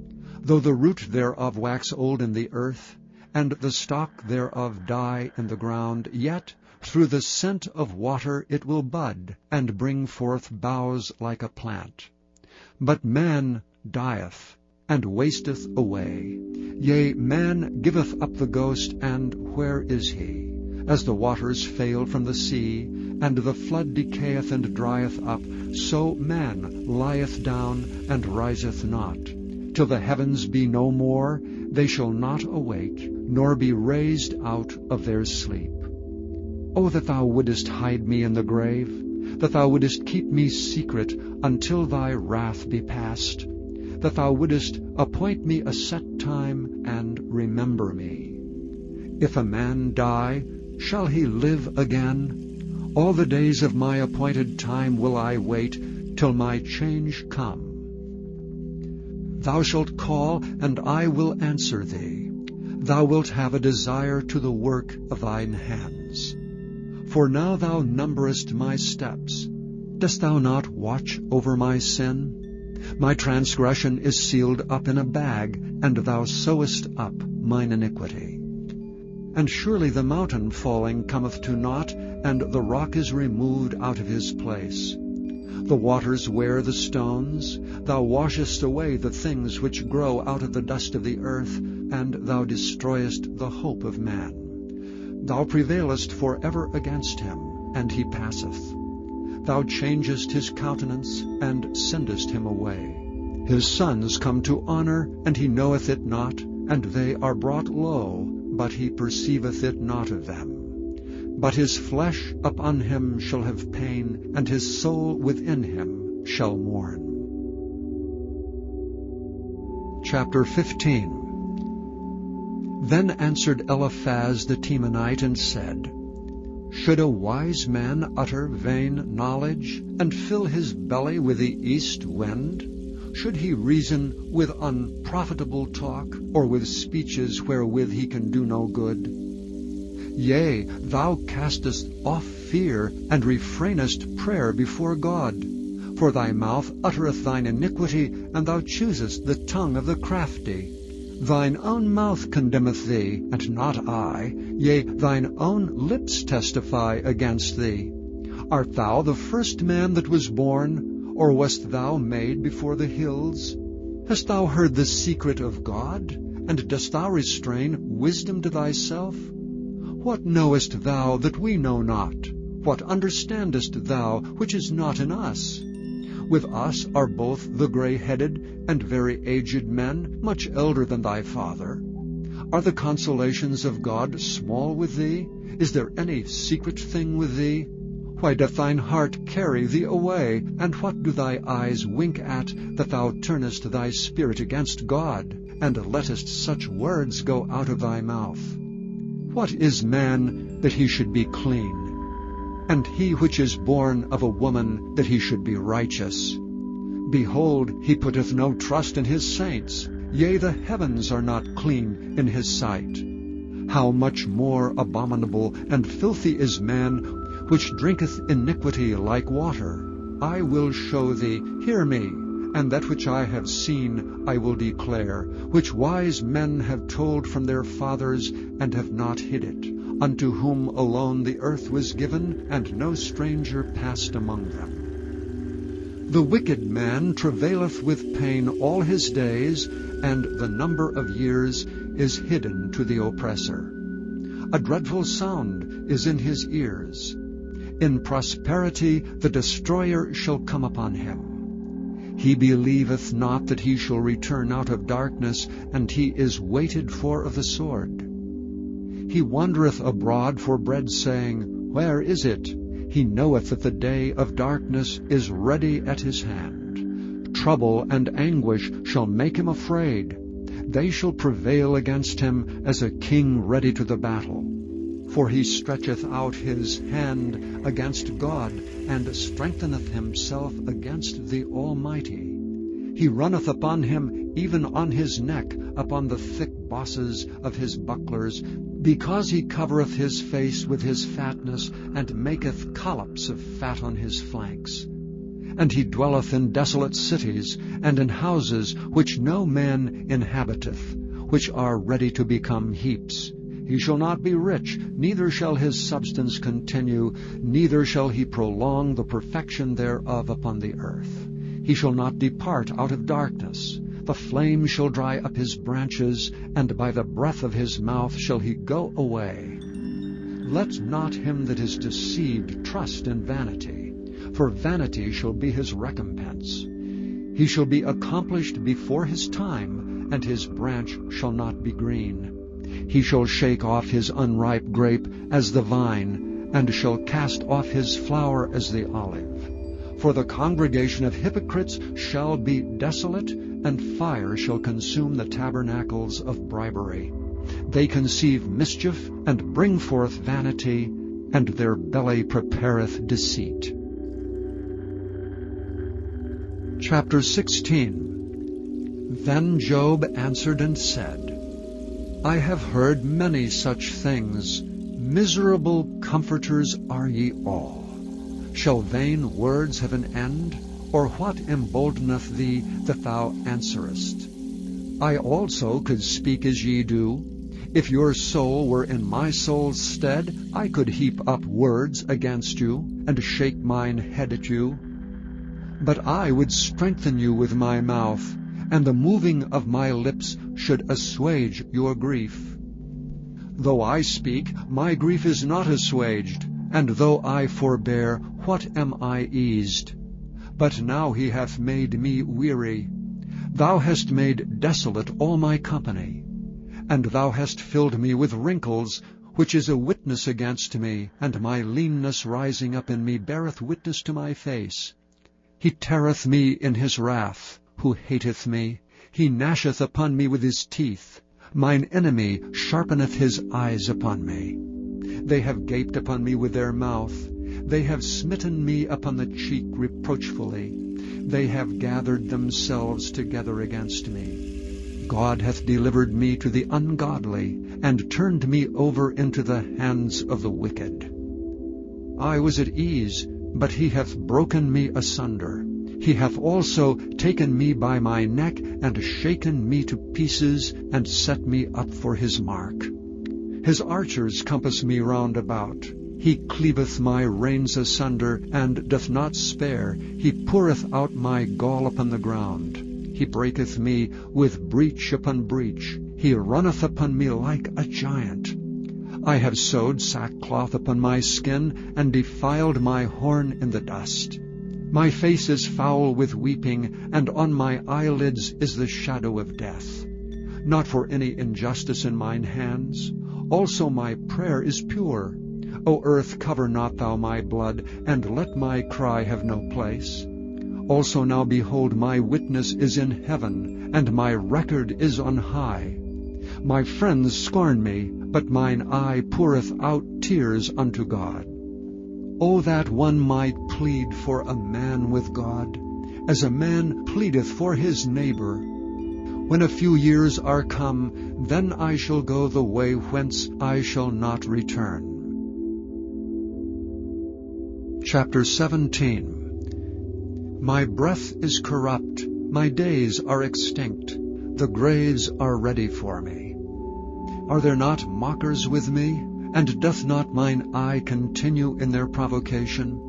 Though the root thereof wax old in the earth, and the stalk thereof die in the ground, yet through the scent of water it will bud, and bring forth boughs like a plant. But man dieth, and wasteth away. Yea, man giveth up the ghost, and where is he? As the waters fail from the sea, and the flood decayeth and drieth up, so man lieth down, and riseth not. Till the heavens be no more, they shall not awake, nor be raised out of their sleep. O that thou wouldest hide me in the grave, that thou wouldest keep me secret until thy wrath be past, that thou wouldest appoint me a set time, and remember me. If a man die, shall he live again? All the days of my appointed time will I wait, till my change come. Thou shalt call, and I will answer thee. Thou wilt have a desire to the work of thine hands. For now thou numberest my steps. Dost thou not watch over my sin? My transgression is sealed up in a bag, and thou sewest up mine iniquity. And surely the mountain falling cometh to naught, and the rock is removed out of his place. The waters wear the stones. Thou washest away the things which grow out of the dust of the earth, and thou destroyest the hope of man. Thou prevailest for ever against him, and he passeth. Thou changest his countenance, and sendest him away. His sons come to honor, and he knoweth it not, and they are brought low, but he perceiveth it not of them. But his flesh upon him shall have pain, and his soul within him shall mourn. Chapter 15. Then answered Eliphaz the Temanite, and said, Should a wise man utter vain knowledge, and fill his belly with the east wind? Should he reason with unprofitable talk, or with speeches wherewith he can do no good? Yea, thou castest off fear, and refrainest prayer before God. For thy mouth uttereth thine iniquity, and thou choosest the tongue of the crafty. Thine own mouth condemneth thee, and not I. Yea, thine own lips testify against thee. Art thou the first man that was born? Or wast thou made before the hills? Hast thou heard the secret of God? And dost thou restrain wisdom to thyself? What knowest thou that we know not? What understandest thou which is not in us? With us are both the gray-headed and very aged men, much elder than thy father. Are the consolations of God small with thee? Is there any secret thing with thee? Why doth thine heart carry thee away? And what do thy eyes wink at, that thou turnest thy spirit against God, and lettest such words go out of thy mouth? What is man that he should be clean? And he which is born of a woman that he should be righteous? Behold, he putteth no trust in his saints. Yea, the heavens are not clean in his sight. How much more abominable and filthy is man, which drinketh iniquity like water. I will show thee, hear me, and that which I have seen I will declare, which wise men have told from their fathers, and have not hid it, unto whom alone the earth was given, and no stranger passed among them. The wicked man travaileth with pain all his days, and the number of years is hidden to the oppressor. A dreadful sound is in his ears. In prosperity the destroyer shall come upon him. He believeth not that he shall return out of darkness, and he is waited for of the sword. He wandereth abroad for bread, saying, Where is it? He knoweth that the day of darkness is ready at his hand. Trouble and anguish shall make him afraid. They shall prevail against him as a king ready to the battle. For he stretcheth out his hand against God, and strengtheneth himself against the Almighty. He runneth upon him, even on his neck, upon the thick bosses of his bucklers, because he covereth his face with his fatness, and maketh collops of fat on his flanks. And he dwelleth in desolate cities, and in houses which no man inhabiteth, which are ready to become heaps. He shall not be rich, neither shall his substance continue, neither shall he prolong the perfection thereof upon the earth. He shall not depart out of darkness. The flame shall dry up his branches, and by the breath of his mouth shall he go away. Let not him that is deceived trust in vanity, for vanity shall be his recompense. He shall be accomplished before his time, and his branch shall not be green. He shall shake off his unripe grape as the vine, and shall cast off his flower as the olive. For the congregation of hypocrites shall be desolate, and fire shall consume the tabernacles of bribery. They conceive mischief, and bring forth vanity, and their belly prepareth deceit. Chapter 16. Then Job answered and said, I have heard many such things. Miserable comforters are ye all. Shall vain words have an end? Or what emboldeneth thee that thou answerest? I also could speak as ye do. If your soul were in my soul's stead, I could heap up words against you, and shake mine head at you. But I would strengthen you with my mouth, and the moving of my lips should assuage your grief. Though I speak, my grief is not assuaged, and though I forbear, what am I eased? But now he hath made me weary. Thou hast made desolate all my company, and thou hast filled me with wrinkles, which is a witness against me, and my leanness rising up in me beareth witness to my face. He teareth me in his wrath, who hateth me. He gnasheth upon me with his teeth. Mine enemy sharpeneth his eyes upon me. They have gaped upon me with their mouth. They have smitten me upon the cheek reproachfully. They have gathered themselves together against me. God hath delivered me to the ungodly, and turned me over into the hands of the wicked. I was at ease, but he hath broken me asunder. He hath also taken me by my neck, and shaken me to pieces, and set me up for his mark. His archers compass me round about. He cleaveth my reins asunder, and doth not spare. He poureth out my gall upon the ground. He breaketh me with breach upon breach. He runneth upon me like a giant. I have sewed sackcloth upon my skin, and defiled my horn in the dust. My face is foul with weeping, and on my eyelids is the shadow of death. Not for any injustice in mine hands. Also my prayer is pure. O earth, cover not thou my blood, and let my cry have no place. Also now behold, my witness is in heaven, and my record is on high. My friends scorn me, but mine eye poureth out tears unto God. O that one might plead for a man with God, as a man pleadeth for his neighbor. When a few years are come, then I shall go the way whence I shall not return. Chapter 17. My breath is corrupt, my days are extinct, the graves are ready for me. Are there not mockers with me? And doth not mine eye continue in their provocation?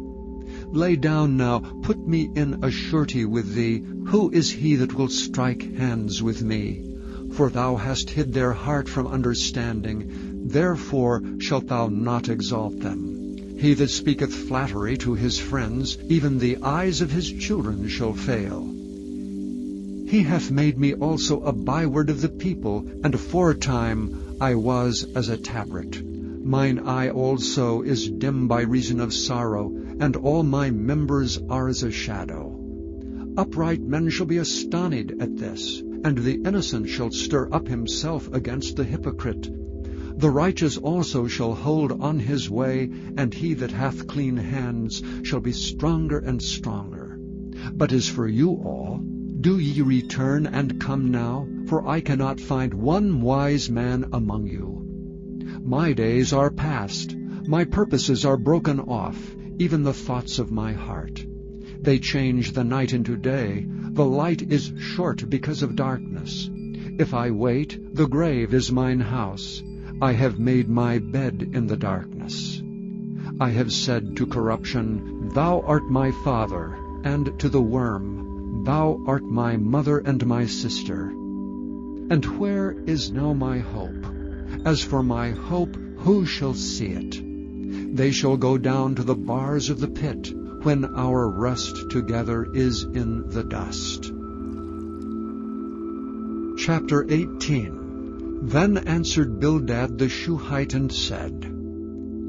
Lay down now, put me in a surety with thee. Who is he that will strike hands with me? For thou hast hid their heart from understanding, therefore shalt thou not exalt them. He that speaketh flattery to his friends, even the eyes of his children shall fail. He hath made me also a byword of the people, and aforetime I was as a tabret. Mine eye also is dim by reason of sorrow, and all my members are as a shadow. Upright men shall be astonished at this, and the innocent shall stir up himself against the hypocrite. The righteous also shall hold on his way, and he that hath clean hands shall be stronger and stronger. But as for you all, do ye return and come now, for I cannot find one wise man among you. My days are past, my purposes are broken off, even the thoughts of my heart. They change the night into day, the light is short because of darkness. If I wait, the grave is mine house. I have made my bed in the darkness. I have said to corruption, Thou art my father, and to the worm, Thou art my mother and my sister. And where is now my hope? As for my hope, who shall see it? They shall go down to the bars of the pit, when our rest together is in the dust. Chapter 18. Then answered Bildad the Shuhite and said,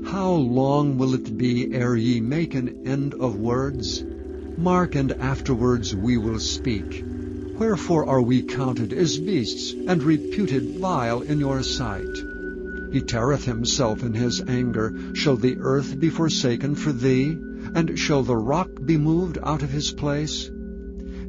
How long will it be ere ye make an end of words? Mark, and afterwards we will speak. Wherefore are we counted as beasts, and reputed vile in your sight? He teareth himself in his anger. Shall the earth be forsaken for thee? And shall the rock be moved out of his place?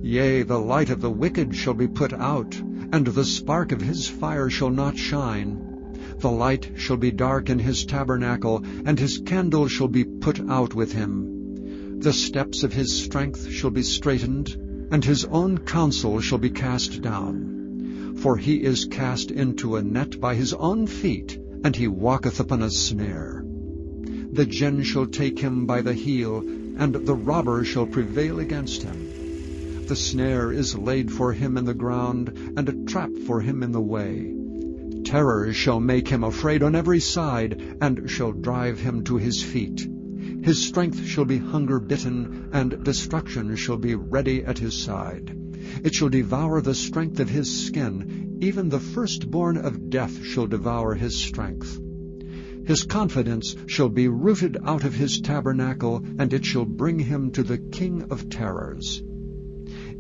Yea, the light of the wicked shall be put out, and the spark of his fire shall not shine. The light shall be dark in his tabernacle, and his candle shall be put out with him. The steps of his strength shall be straitened, and his own counsel shall be cast down. For he is cast into a net by his own feet, and he walketh upon a snare. The gin shall take him by the heel, and the robber shall prevail against him. The snare is laid for him in the ground, and a trap for him in the way. Terror shall make him afraid on every side, and shall drive him to his feet. His strength shall be hunger-bitten, and destruction shall be ready at his side. It shall devour the strength of his skin, even the firstborn of death shall devour his strength. His confidence shall be rooted out of his tabernacle, and it shall bring him to the king of terrors.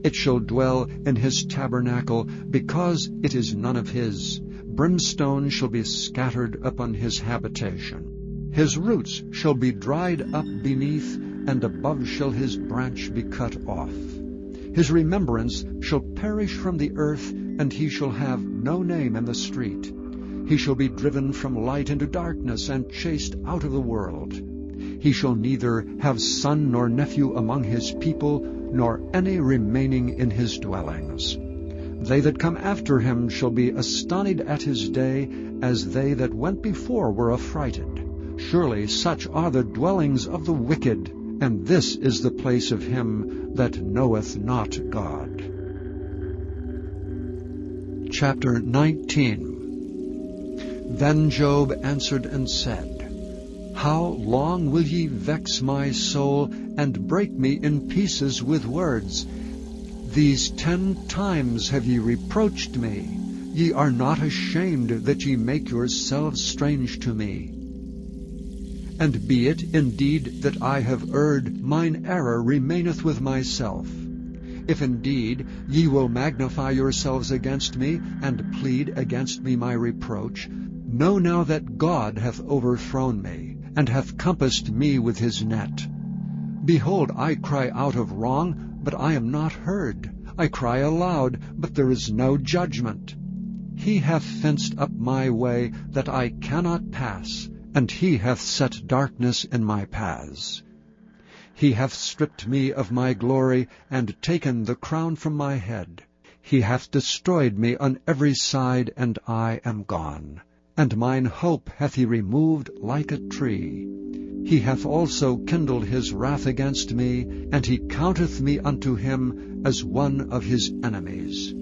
It shall dwell in his tabernacle, because it is none of his. Brimstone shall be scattered upon his habitation. His roots shall be dried up beneath, and above shall his branch be cut off. His remembrance shall perish from the earth, and he shall have no name in the street. He shall be driven from light into darkness, and chased out of the world. He shall neither have son nor nephew among his people, nor any remaining in his dwellings. They that come after him shall be astonished at his day, as they that went before were affrighted. Surely such are the dwellings of the wicked, and this is the place of him that knoweth not God. Chapter 19. Then Job answered and said, How long will ye vex my soul, and break me in pieces with words? These 10 times have ye reproached me. Ye are not ashamed that ye make yourselves strange to me. And be it indeed that I have erred, mine error remaineth with myself. If indeed ye will magnify yourselves against me, and plead against me my reproach, know now that God hath overthrown me, and hath compassed me with his net. Behold, I cry out of wrong, but I am not heard. I cry aloud, but there is no judgment. He hath fenced up my way, that I cannot pass, and he hath set darkness in my paths. He hath stripped me of my glory, and taken the crown from my head. He hath destroyed me on every side, and I am gone. And mine hope hath he removed like a tree. He hath also kindled his wrath against me, and he counteth me unto him as one of his enemies.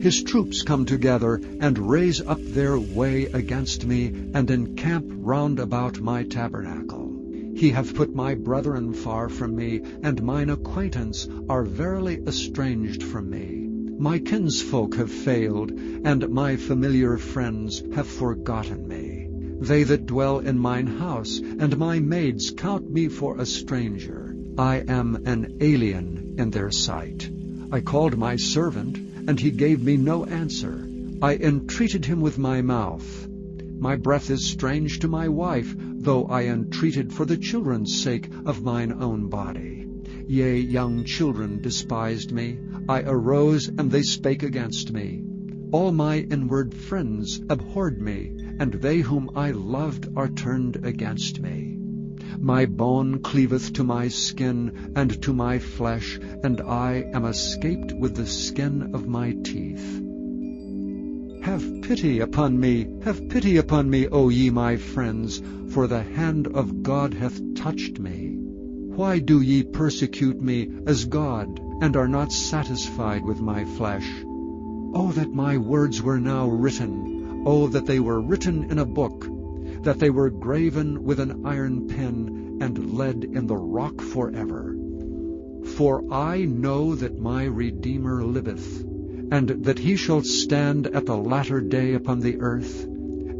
His troops come together, and raise up their way against me, and encamp round about my tabernacle. He hath put my brethren far from me, and mine acquaintance are verily estranged from me. My kinsfolk have failed, and my familiar friends have forgotten me. They that dwell in mine house, and my maids count me for a stranger. I am an alien in their sight. I called my servant, and he gave me no answer. I entreated him with my mouth. My breath is strange to my wife, though I entreated for the children's sake of mine own body. Yea, young children despised me. I arose, and they spake against me. All my inward friends abhorred me, and they whom I loved are turned against me. My bone cleaveth to my skin, and to my flesh, and I am escaped with the skin of my teeth. Have pity upon me, O ye my friends, for the hand of God hath touched me. Why do ye persecute me as God, and are not satisfied with my flesh? Oh, that my words were now written! Oh, that they were written in a book, that they were graven with an iron pen, and lead in the rock forever. For I know that my Redeemer liveth, and that he shall stand at the latter day upon the earth.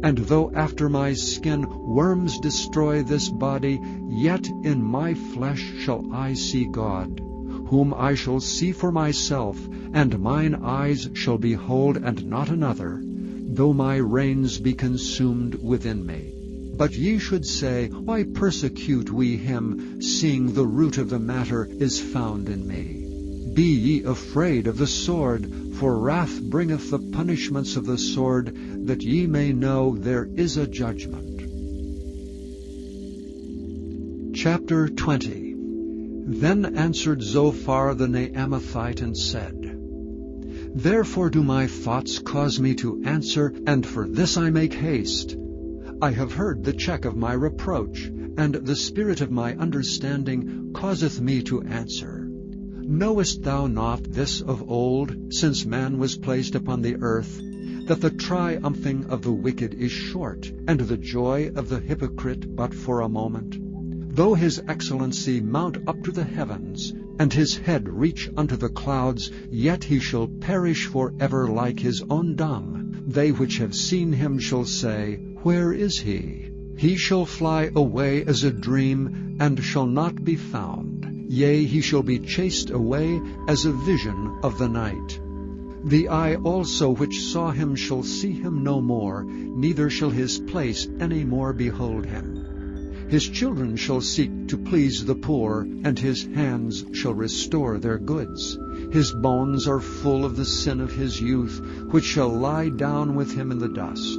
And though after my skin worms destroy this body, yet in my flesh shall I see God, whom I shall see for myself, and mine eyes shall behold and not another, though my reins be consumed within me. But ye should say, Why persecute we him, seeing the root of the matter is found in me? Be ye afraid of the sword, for wrath bringeth the punishments of the sword, that ye may know there is a judgment. Chapter 20. Then answered Zophar the Naamathite and said, Therefore do my thoughts cause me to answer, and for this I make haste. I have heard the check of my reproach, and the spirit of my understanding causeth me to answer. Knowest thou not this of old, since man was placed upon the earth, that the triumphing of the wicked is short, and the joy of the hypocrite but for a moment? Though his excellency mount up to the heavens, and his head reach unto the clouds, yet he shall perish for ever like his own dung. They which have seen him shall say, Where is he? He shall fly away as a dream, and shall not be found. Yea, he shall be chased away as a vision of the night. The eye also which saw him shall see him no more, neither shall his place any more behold him. His children shall seek to please the poor, and his hands shall restore their goods. His bones are full of the sin of his youth, which shall lie down with him in the dust.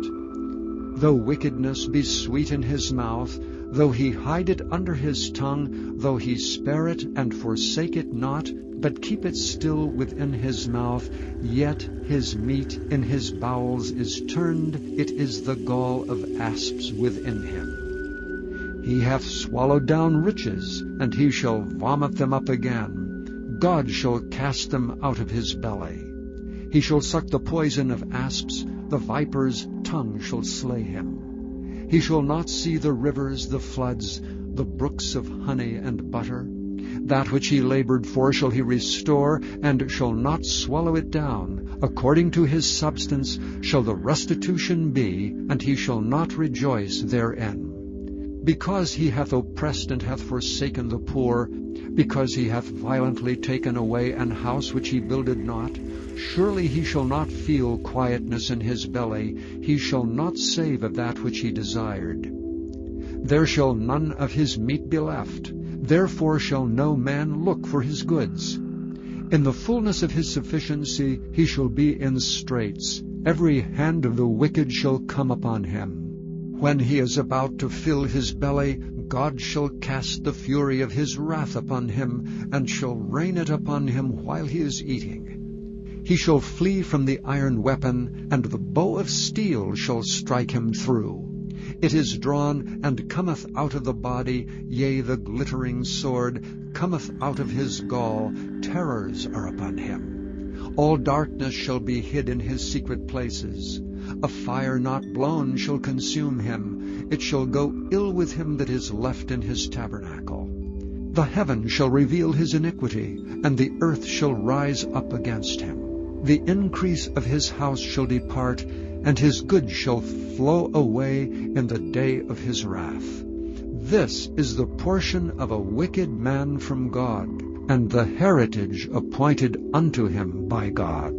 Though wickedness be sweet in his mouth, though he hide it under his tongue, though he spare it and forsake it not, but keep it still within his mouth, yet his meat in his bowels is turned, it is the gall of asps within him. He hath swallowed down riches, and he shall vomit them up again. God shall cast them out of his belly. He shall suck the poison of asps, the viper's tongue shall slay him. He shall not see the rivers, the floods, the brooks of honey and butter. That which he labored for shall he restore, and shall not swallow it down. According to his substance shall the restitution be, and he shall not rejoice therein. Because he hath oppressed and hath forsaken the poor, because he hath violently taken away an house which he builded not, surely he shall not feel quietness in his belly, he shall not save of that which he desired. There shall none of his meat be left, therefore shall no man look for his goods. In the fullness of his sufficiency he shall be in straits, every hand of the wicked shall come upon him. When he is about to fill his belly, God shall cast the fury of his wrath upon him, and shall rain it upon him while he is eating. He shall flee from the iron weapon, and the bow of steel shall strike him through. It is drawn, and cometh out of the body, yea, the glittering sword cometh out of his gall. Terrors are upon him. All darkness shall be hid in his secret places. A fire not blown shall consume him. It shall go ill with him that is left in his tabernacle. The heaven shall reveal his iniquity, and the earth shall rise up against him. The increase of his house shall depart, and his good shall flow away in the day of his wrath. This is the portion of a wicked man from God, and the heritage appointed unto him by God.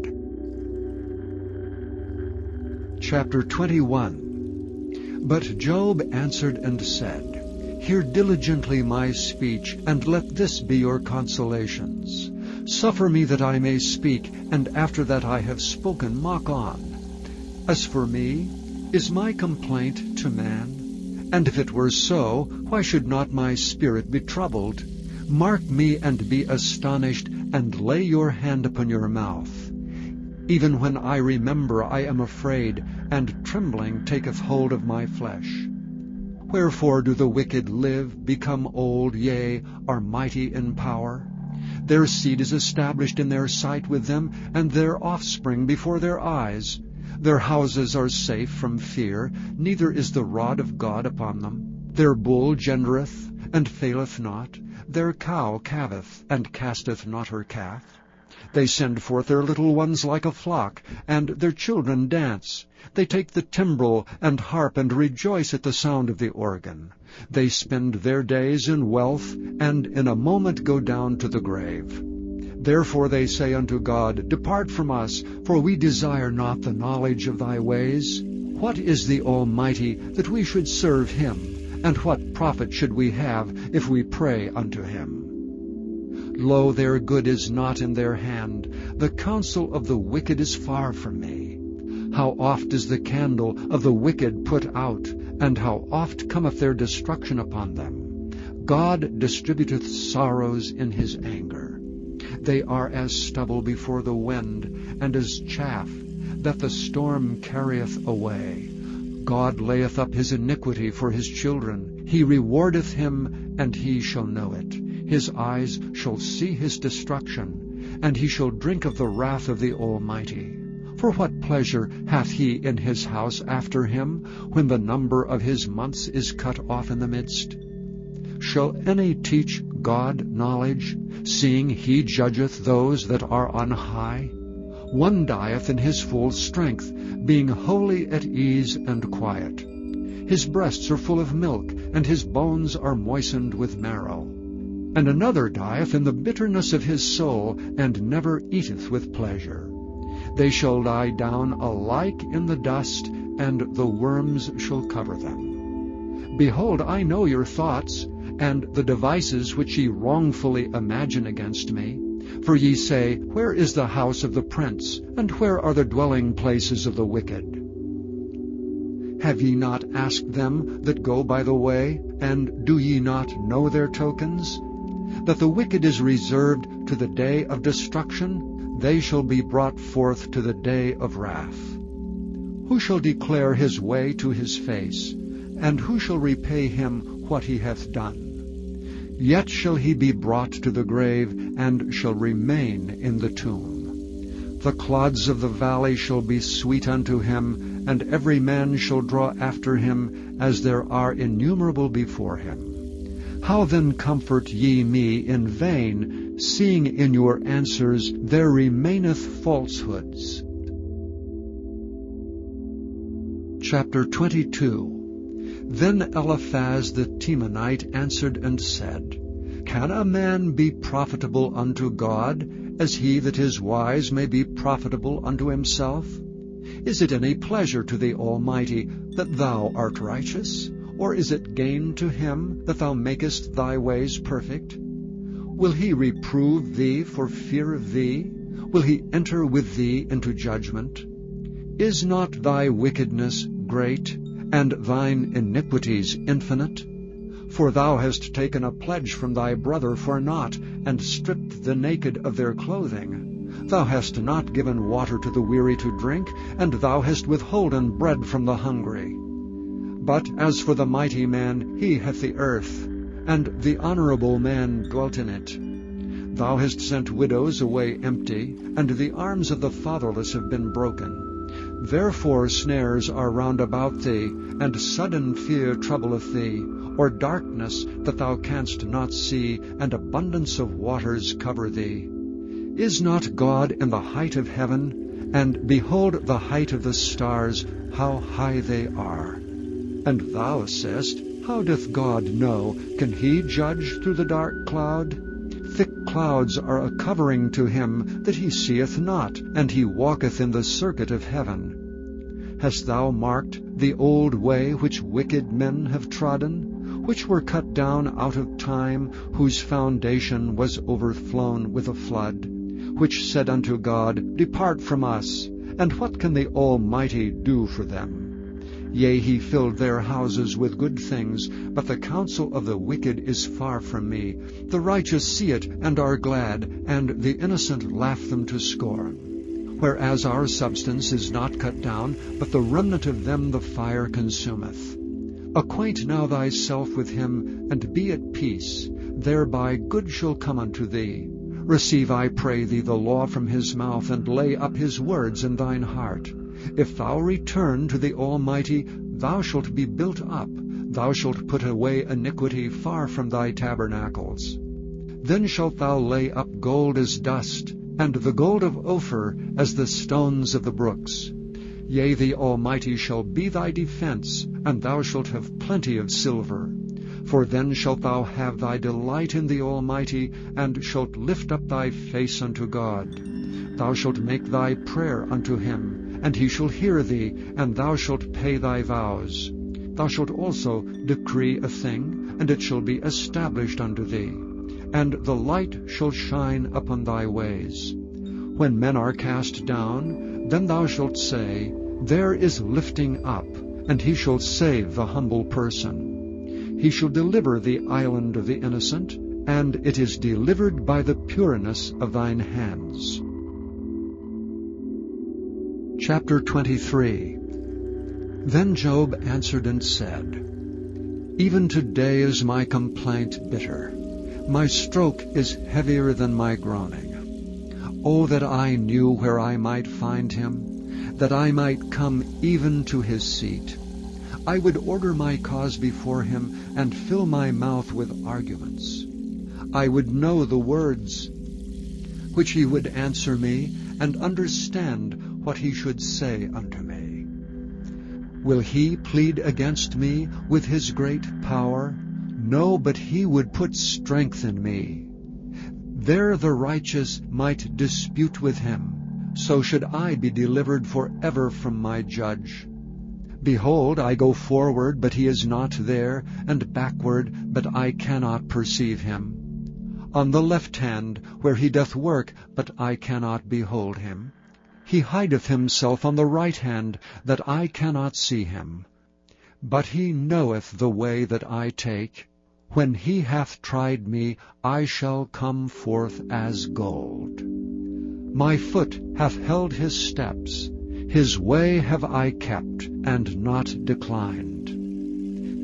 Chapter 21. But Job answered and said, Hear diligently my speech, and let this be your consolations. Suffer me that I may speak, and after that I have spoken, mock on. As for me, is my complaint to man? And if it were so, why should not my spirit be troubled? Mark me and be astonished, and lay your hand upon your mouth. Even when I remember, I am afraid, and trembling taketh hold of my flesh. Wherefore do the wicked live, become old, yea, are mighty in power? Their seed is established in their sight with them, and their offspring before their eyes. Their houses are safe from fear, neither is the rod of God upon them. Their bull gendereth, and faileth not. Their cow calveth, and casteth not her calf. They send forth their little ones like a flock, and their children dance. They take the timbrel and harp, and rejoice at the sound of the organ. They spend their days in wealth, and in a moment go down to the grave. Therefore they say unto God, Depart from us, for we desire not the knowledge of thy ways. What is the Almighty, that we should serve him? And what profit should we have, if we pray unto him? Lo, their good is not in their hand. The counsel of the wicked is far from me. How oft is the candle of the wicked put out, and how oft cometh their destruction upon them. God distributeth sorrows in his anger. They are as stubble before the wind, and as chaff that the storm carrieth away. God layeth up his iniquity for his children. He rewardeth him, and he shall know it. His eyes shall see his destruction, and he shall drink of the wrath of the Almighty. For what pleasure hath he in his house after him, when the number of his months is cut off in the midst? Shall any teach God knowledge, seeing he judgeth those that are on high? One dieth in his full strength, being wholly at ease and quiet. His breasts are full of milk, and his bones are moistened with marrow. And another dieth in the bitterness of his soul, and never eateth with pleasure. They shall lie down alike in the dust, and the worms shall cover them. Behold, I know your thoughts, and the devices which ye wrongfully imagine against me. For ye say, Where is the house of the prince, and where are the dwelling places of the wicked? Have ye not asked them that go by the way, and do ye not know their tokens? That the wicked is reserved to the day of destruction, they shall be brought forth to the day of wrath. Who shall declare his way to his face, and who shall repay him what he hath done? Yet shall he be brought to the grave, and shall remain in the tomb. The clods of the valley shall be sweet unto him, and every man shall draw after him, as there are innumerable before him. How then comfort ye me in vain, seeing in your answers there remaineth falsehoods? Chapter 22. Then Eliphaz the Temanite answered and said, Can a man be profitable unto God, as he that is wise may be profitable unto himself? Is it any pleasure to the Almighty that thou art righteous? Or is it gain to him that thou makest thy ways perfect? Will he reprove thee for fear of thee? Will he enter with thee into judgment? Is not thy wickedness great, and thine iniquities infinite? For thou hast taken a pledge from thy brother for naught, and stripped the naked of their clothing. Thou hast not given water to the weary to drink, and thou hast withholden bread from the hungry. But as for the mighty man, he hath the earth, and the honorable man dwelt in it. Thou hast sent widows away empty, and the arms of the fatherless have been broken. Therefore snares are round about thee, and sudden fear troubleth thee, or darkness that thou canst not see, and abundance of waters cover thee. Is not God in the height of heaven, and behold the height of the stars, how high they are. And thou sayest, How doth God know? Can he judge through the dark cloud? Thick clouds are a covering to him that he seeth not, and he walketh in the circuit of heaven. Hast thou marked the old way which wicked men have trodden, which were cut down out of time, whose foundation was overflown with a flood, which said unto God, Depart from us, and what can the Almighty do for them? Yea, he filled their houses with good things, but the counsel of the wicked is far from me. The righteous see it, and are glad, and the innocent laugh them to scorn. Whereas our substance is not cut down, but the remnant of them the fire consumeth. Acquaint now thyself with him, and be at peace. Thereby good shall come unto thee. Receive, I pray thee, the law from his mouth, and lay up his words in thine heart. If thou return to the Almighty, thou shalt be built up. Thou shalt put away iniquity far from thy tabernacles. Then shalt thou lay up gold as dust, and the gold of Ophir as the stones of the brooks. Yea, the Almighty shall be thy defense, and thou shalt have plenty of silver. For then shalt thou have thy delight in the Almighty, and shalt lift up thy face unto God. Thou shalt make thy prayer unto him, and he shall hear thee, and thou shalt pay thy vows. Thou shalt also decree a thing, and it shall be established unto thee, and the light shall shine upon thy ways. When men are cast down, then thou shalt say, There is lifting up, and he shall save the humble person. He shall deliver the island of the innocent, and it is delivered by the pureness of thine hands. Chapter 23. Then Job answered and said, Even today is my complaint bitter. My stroke is heavier than my groaning. Oh, that I knew where I might find him, that I might come even to his seat. I would order my cause before him, and fill my mouth with arguments. I would know the words which he would answer me, and understand what he should say unto me. Will he plead against me with his great power? No, but he would put strength in me. There the righteous might dispute with him, so should I be delivered forever from my judge. Behold, I go forward, but he is not there, and backward, but I cannot perceive him. On the left hand, where he doth work, but I cannot behold him. He hideth himself on the right hand, that I cannot see him. But he knoweth the way that I take. When he hath tried me, I shall come forth as gold. My foot hath held his steps. His way have I kept, and not declined.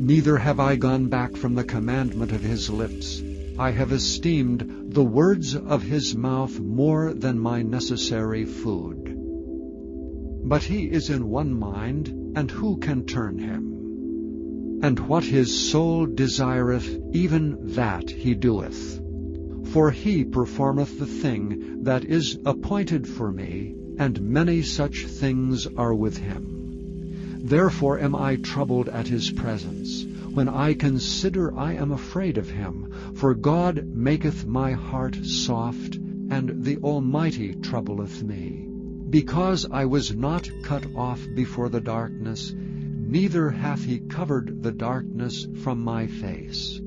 Neither have I gone back from the commandment of his lips. I have esteemed the words of his mouth more than my necessary food. But he is in one mind, and who can turn him? And what his soul desireth, even that he doeth. For he performeth the thing that is appointed for me, and many such things are with him. Therefore am I troubled at his presence. When I consider, I am afraid of him. For God maketh my heart soft, and the Almighty troubleth me. Because I was not cut off before the darkness, neither hath he covered the darkness from my face.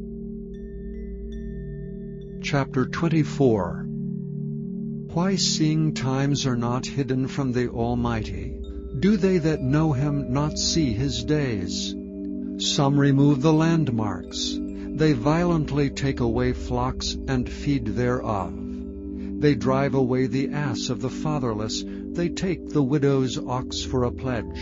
Chapter 24. Why, seeing times are not hidden from the Almighty? Do they that know him not see his days? Some remove the landmarks. They violently take away flocks and feed thereof. They drive away the ass of the fatherless. They take the widow's ox for a pledge.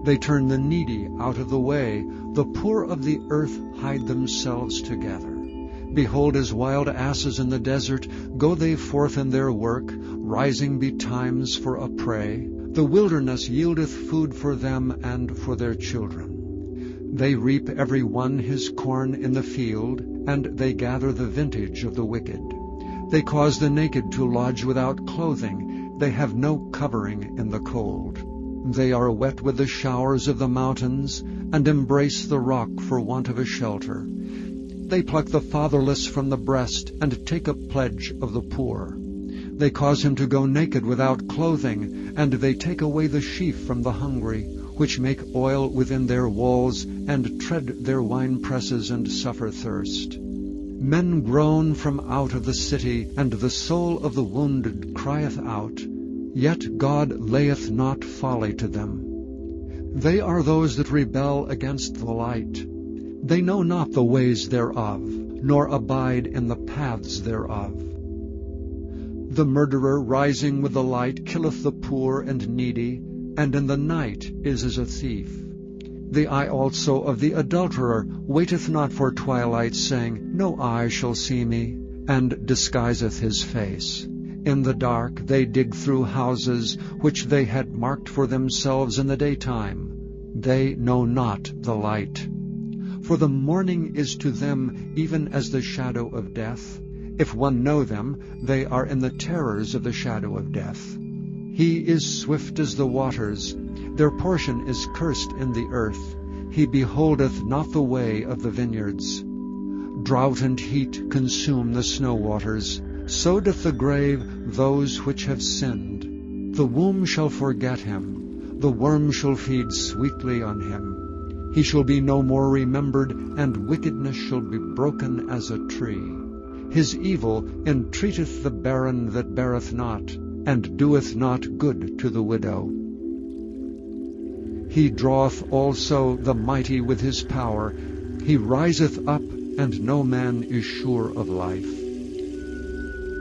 They turn the needy out of the way. The poor of the earth hide themselves together. Behold, as wild asses in the desert, go they forth in their work, rising betimes for a prey. The wilderness yieldeth food for them and for their children. They reap every one his corn in the field, and they gather the vintage of the wicked. They cause the naked to lodge without clothing. they have no covering in the cold. They are wet with the showers of the mountains, and embrace the rock for want of a shelter. They pluck the fatherless from the breast, and take a pledge of the poor. They cause him to go naked without clothing, and they take away the sheaf from the hungry, which make oil within their walls, and tread their winepresses, and suffer thirst. Men groan from out of the city, and the soul of the wounded crieth out. Yet God layeth not folly to them. They are those that rebel against the light. They know not the ways thereof, nor abide in the paths thereof. The murderer rising with the light killeth the poor and needy, and in the night is as a thief. The eye also of the adulterer waiteth not for twilight, saying, No eye shall see me, and disguiseth his face. In the dark they dig through houses, which they had marked for themselves in the daytime. They know not the light. For the morning is to them even as the shadow of death. If one know them, they are in the terrors of the shadow of death. He is swift as the waters. Their portion is cursed in the earth. He beholdeth not the way of the vineyards. Drought and heat consume the snow waters. So doth the grave those which have sinned. The womb shall forget him. The worm shall feed sweetly on him. He shall be no more remembered, and wickedness shall be broken as a tree. His evil entreateth the barren that beareth not, and doeth not good to the widow. He draweth also the mighty with his power. He riseth up, and no man is sure of life.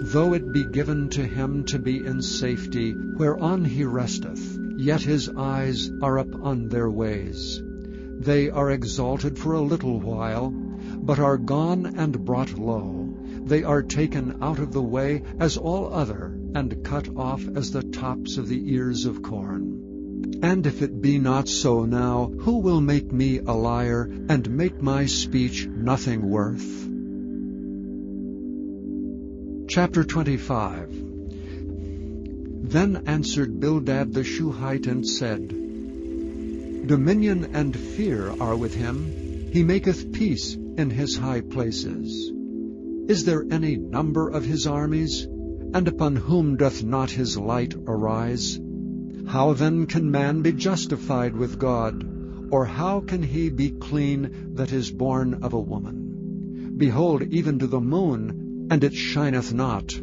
Though it be given to him to be in safety, whereon he resteth, yet his eyes are upon their ways. They are exalted for a little while, but are gone and brought low. They are taken out of the way as all other, and cut off as the tops of the ears of corn. And if it be not so now, who will make me a liar, and make my speech nothing worth? Chapter 25. Then answered Bildad the Shuhite and said, Dominion and fear are with him. He maketh peace in his high places. Is there any number of his armies? And upon whom doth not his light arise? How then can man be justified with God? Or how can he be clean that is born of a woman? Behold, even to the moon, and it shineth not.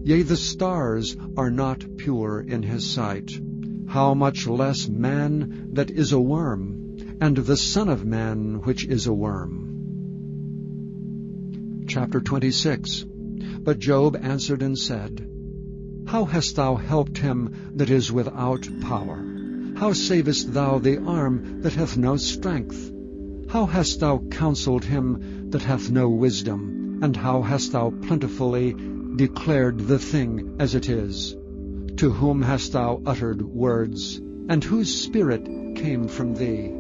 Yea, the stars are not pure in his sight. How much less man that is a worm, and the Son of Man which is a worm. Chapter 26. But Job answered and said, How hast thou helped him that is without power? How savest thou the arm that hath no strength? How hast thou counselled him that hath no wisdom? And how hast thou plentifully declared the thing as it is? To whom hast thou uttered words? And whose spirit came from thee?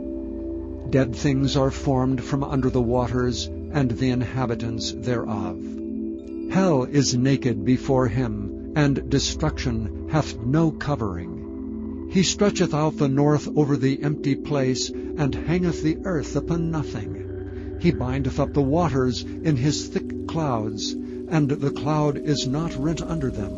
Dead things are formed from under the waters, and the inhabitants thereof. Hell is naked before him, and destruction hath no covering. He stretcheth out the north over the empty place, and hangeth the earth upon nothing. He bindeth up the waters in his thick clouds, and the cloud is not rent under them.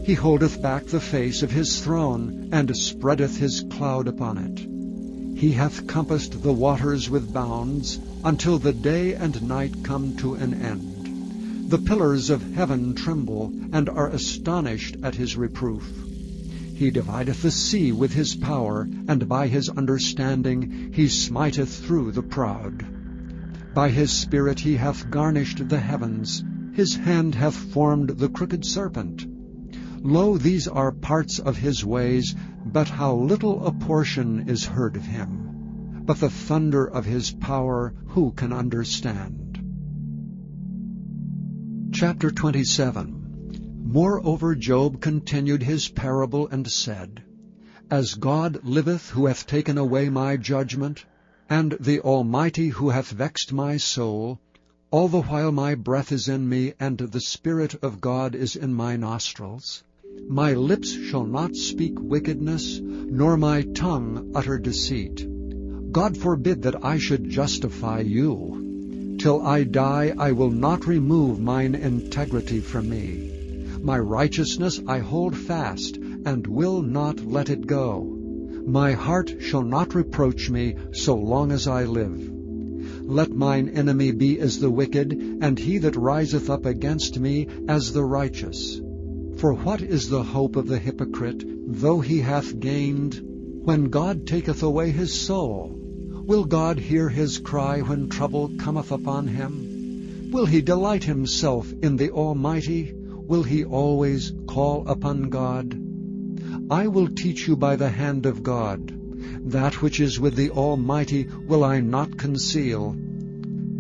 He holdeth back the face of his throne, and spreadeth his cloud upon it. He hath compassed the waters with bounds, until the day and night come to an end. The pillars of heaven tremble, and are astonished at his reproof. He divideth the sea with his power, and by his understanding he smiteth through the proud. By his spirit he hath garnished the heavens. His hand hath formed the crooked serpent. Lo, these are parts of his ways, but how little a portion is heard of him. But the thunder of his power who can understand? Chapter 27. Moreover Job continued his parable and said, As God liveth, who hath taken away my judgment, and the Almighty who hath vexed my soul, all the while my breath is in me, and the Spirit of God is in my nostrils, My lips shall not speak wickedness, nor my tongue utter deceit. God forbid that I should justify you. Till I die I will not remove mine integrity from me. My righteousness I hold fast, and will not let it go. My heart shall not reproach me so long as I live. Let mine enemy be as the wicked, and he that riseth up against me as the righteous. For what is the hope of the hypocrite, though he hath gained, when God taketh away his soul? Will God hear his cry when trouble cometh upon him? Will he delight himself in the Almighty? Will he always call upon God? I will teach you by the hand of God. That which is with the Almighty will I not conceal.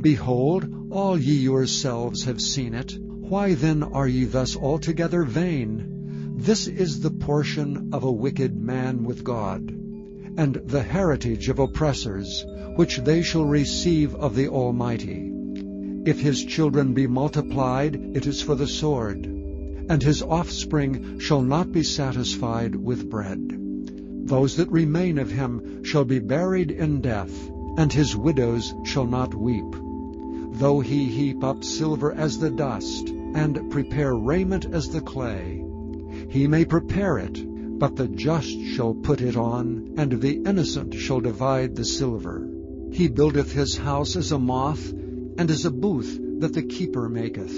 Behold, all ye yourselves have seen it. Why then are ye thus altogether vain? This is the portion of a wicked man with God, and the heritage of oppressors, which they shall receive of the Almighty. If his children be multiplied, it is for the sword, and his offspring shall not be satisfied with bread. Those that remain of him shall be buried in death, and his widows shall not weep. Though he heap up silver as the dust, and prepare raiment as the clay, he may prepare it, but the just shall put it on, and the innocent shall divide the silver. He buildeth his house as a moth, and as a booth that the keeper maketh.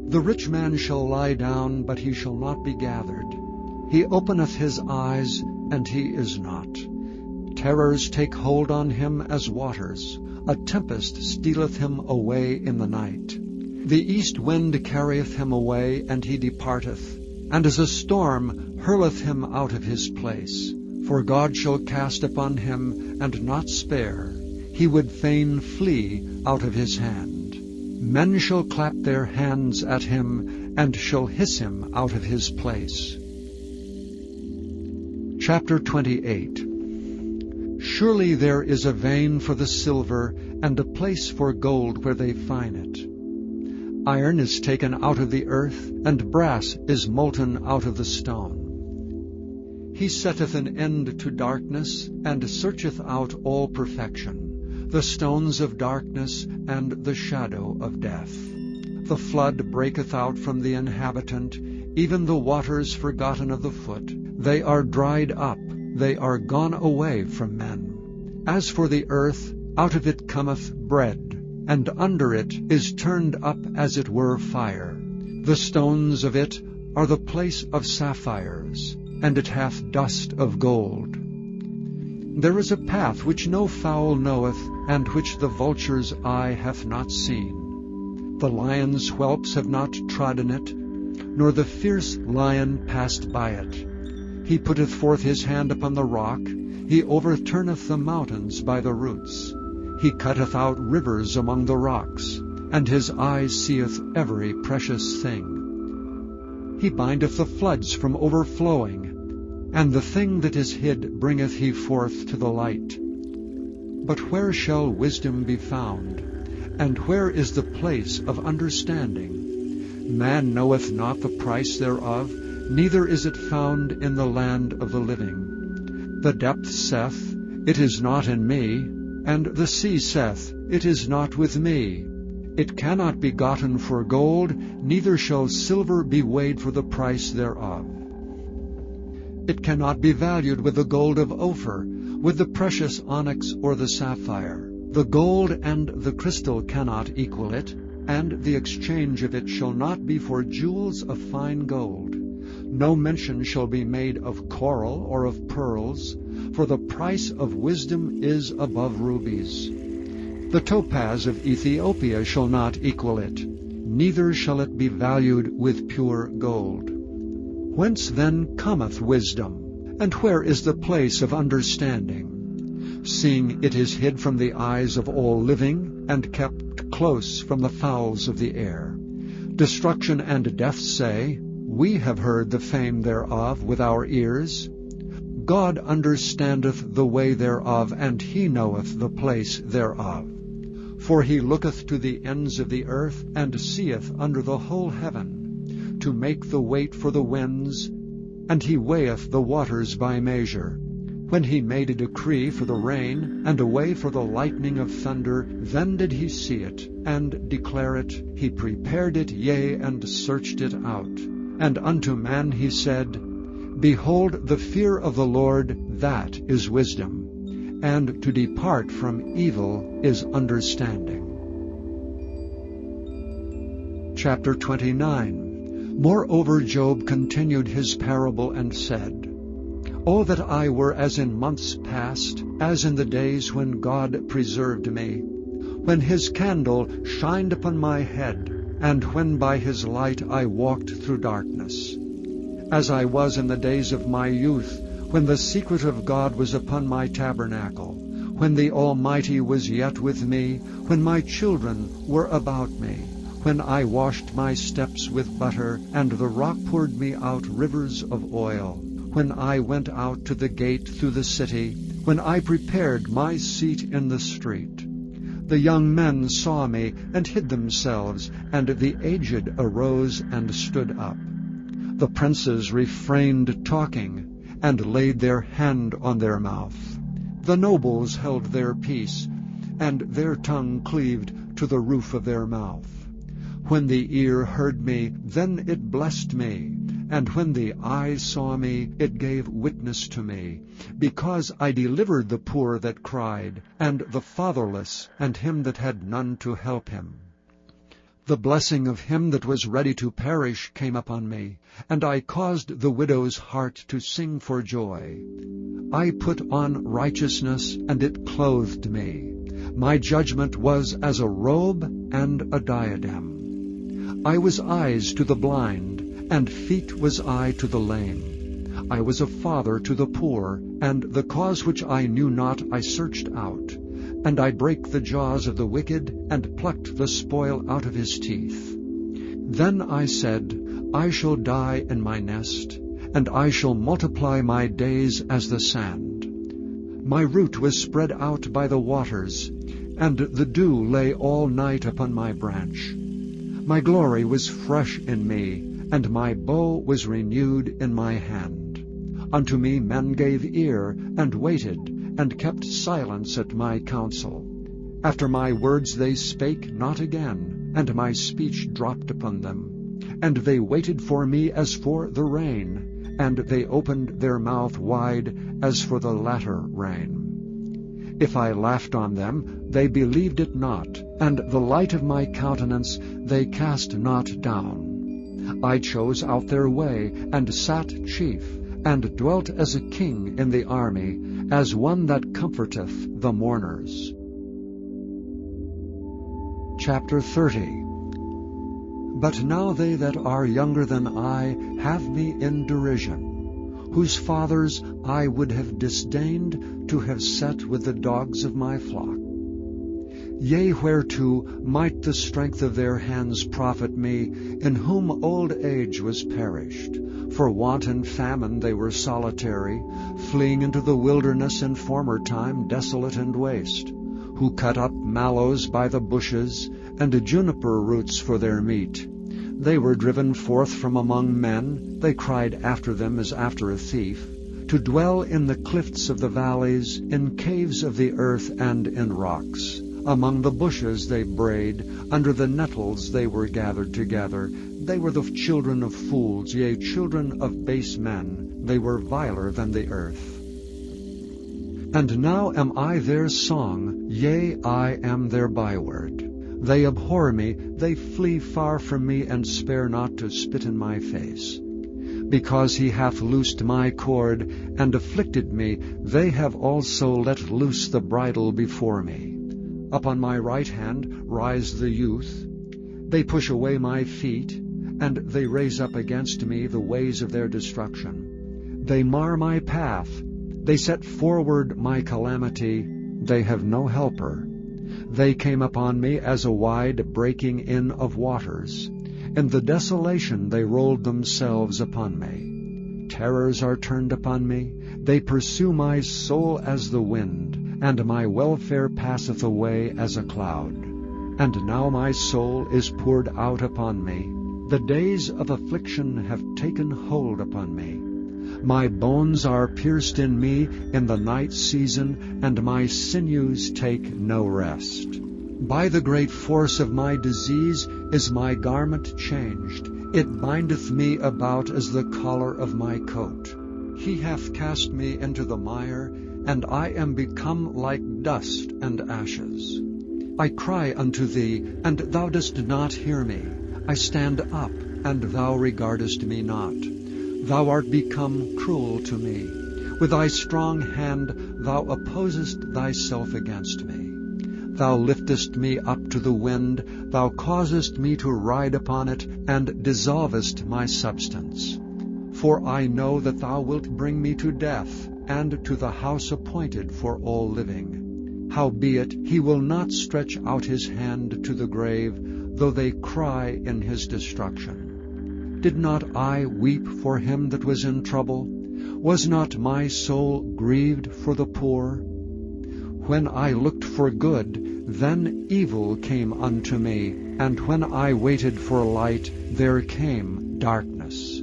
The rich man shall lie down, but he shall not be gathered. He openeth his eyes, and he is not. Terrors take hold on him as waters. A tempest stealeth him away in the night. The east wind carrieth him away, and he departeth, and as a storm hurleth him out of his place. For God shall cast upon him, and not spare. He would fain flee out of his hand. Men shall clap their hands at him, and shall hiss him out of his place. Chapter 28. Surely there is a vein for the silver, and a place for gold where they fine it. Iron is taken out of the earth, and brass is molten out of the stone. He setteth an end to darkness, and searcheth out all perfection, the stones of darkness, and the shadow of death. The flood breaketh out from the inhabitant, even the waters forgotten of the foot. They are dried up, they are gone away from men. As for the earth, out of it cometh bread, and under it is turned up as it were fire. The stones of it are the place of sapphires, and it hath dust of gold. There is a path which no fowl knoweth, and which the vulture's eye hath not seen. The lion's whelps have not trodden it, nor the fierce lion passed by it. He putteth forth his hand upon the rock, he overturneth the mountains by the roots. He cutteth out rivers among the rocks, and his eye seeth every precious thing. He bindeth the floods from overflowing, and the thing that is hid bringeth he forth to the light. But where shall wisdom be found? And where is the place of understanding? Man knoweth not the price thereof, neither is it found in the land of the living. The depth saith, It is not in me, and the sea saith, It is not with me. It cannot be gotten for gold, neither shall silver be weighed for the price thereof. It cannot be valued with the gold of Ophir, with the precious onyx or the sapphire. The gold and the crystal cannot equal it, and the exchange of it shall not be for jewels of fine gold. No mention shall be made of coral or of pearls, for the price of wisdom is above rubies. The topaz of Ethiopia shall not equal it, neither shall it be valued with pure gold. Whence then cometh wisdom, and where is the place of understanding? Seeing it is hid from the eyes of all living, and kept close from the fowls of the air. Destruction and death say, We have heard the fame thereof with our ears. God understandeth the way thereof, and he knoweth the place thereof. For he looketh to the ends of the earth, and seeth under the whole heaven. to make the weight for the winds, and he weigheth the waters by measure. When he made a decree for the rain, and a way for the lightning of thunder, then did he see it, and declare it. He prepared it, yea, and searched it out. And unto man he said, Behold, the fear of the Lord, that is wisdom, and to depart from evil is understanding. Chapter 29. Moreover Job continued his parable and said, O that I were as in months past, as in the days when God preserved me, when his candle shined upon my head, and when by his light I walked through darkness. As I was in the days of my youth, when the secret of God was upon my tabernacle, when the Almighty was yet with me, when my children were about me, when I washed my steps with butter, and the rock poured me out rivers of oil, when I went out to the gate through the city, when I prepared my seat in the street. The young men saw me and hid themselves, and the aged arose and stood up. The princes refrained talking, and laid their hand on their mouth. The nobles held their peace, and their tongue cleaved to the roof of their mouth. When the ear heard me, then it blessed me, and when the eye saw me, it gave witness to me, because I delivered the poor that cried, and the fatherless, and him that had none to help him. The blessing of him that was ready to perish came upon me, and I caused the widow's heart to sing for joy. I put on righteousness, and it clothed me. My judgment was as a robe and a diadem. I was eyes to the blind, and feet was I to the lame. I was a father to the poor, and the cause which I knew not I searched out. And I brake the jaws of the wicked, and plucked the spoil out of his teeth. Then I said, I shall die in my nest, and I shall multiply my days as the sand. My root was spread out by the waters, and the dew lay all night upon my branch. My glory was fresh in me, and my bow was renewed in my hand. Unto me men gave ear, and waited, and kept silence at my counsel. After my words they spake not again, and my speech dropped upon them. And they waited for me as for the rain, and they opened their mouth wide as for the latter rain. If I laughed on them, they believed it not, and the light of my countenance they cast not down. I chose out their way, and sat chief, and dwelt as a king in the army, as one that comforteth the mourners. Chapter 30. But now they that are younger than I have me in derision, whose fathers I would have disdained to have set with the dogs of my flock. Yea, whereto might the strength of their hands profit me, in whom old age was perished? For want and famine they were solitary, fleeing into the wilderness in former time, desolate and waste, who cut up mallows by the bushes, and juniper roots for their meat. They were driven forth from among men, they cried after them as after a thief, to dwell in the cliffs of the valleys, in caves of the earth, and in rocks. Among the bushes they brayed, under the nettles they were gathered together. They were the children of fools, yea, children of base men. They were viler than the earth. And now am I their song, yea, I am their byword. They abhor me, they flee far from me, and spare not to spit in my face. Because he hath loosed my cord, and afflicted me, they have also let loose the bridle before me. Upon my right hand rise the youth. They push away my feet, and they raise up against me the ways of their destruction. They mar my path. They set forward my calamity. They have no helper. They came upon me as a wide breaking in of waters. In the desolation they rolled themselves upon me. Terrors are turned upon me. They pursue my soul as the wind, and my welfare passeth away as a cloud. And now my soul is poured out upon me. The days of affliction have taken hold upon me. My bones are pierced in me in the night season, and my sinews take no rest. By the great force of my disease is my garment changed. It bindeth me about as the collar of my coat. He hath cast me into the mire, and I am become like dust and ashes. I cry unto thee, and thou dost not hear me. I stand up, and thou regardest me not. Thou art become cruel to me. With thy strong hand thou opposest thyself against me. Thou liftest me up to the wind, thou causest me to ride upon it, and dissolvest my substance. For I know that thou wilt bring me to death, and to the house appointed for all living. Howbeit he will not stretch out his hand to the grave, though they cry in his destruction. Did not I weep for him that was in trouble? Was not my soul grieved for the poor? When I looked for good, then evil came unto me, and when I waited for light, there came darkness.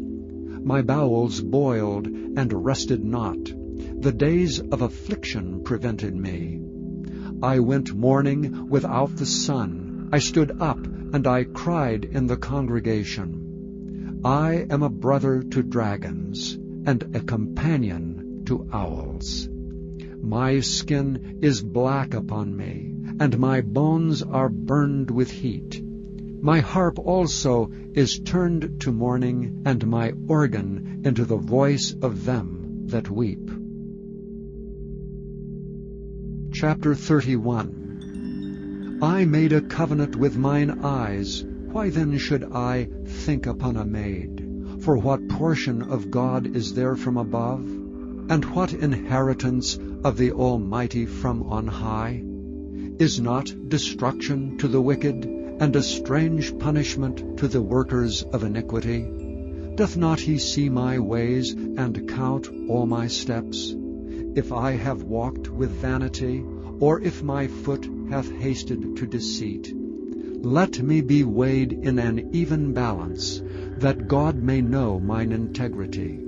My bowels boiled and rested not. The days of affliction prevented me. I went mourning without the sun. I stood up, and I cried in the congregation. I am a brother to dragons, and a companion to owls. My skin is black upon me, and my bones are burned with heat. My harp also is turned to mourning, and my organ into the voice of them that weep. Chapter 31. I made a covenant with mine eyes. Why then should I think upon a maid? For what portion of God is there from above? And what inheritance of the Almighty from on high? Is not destruction to the wicked, and a strange punishment to the workers of iniquity? Doth not he see my ways, and count all my steps? If I have walked with vanity, or if my foot hath hasted to deceit, let me be weighed in an even balance, that God may know mine integrity.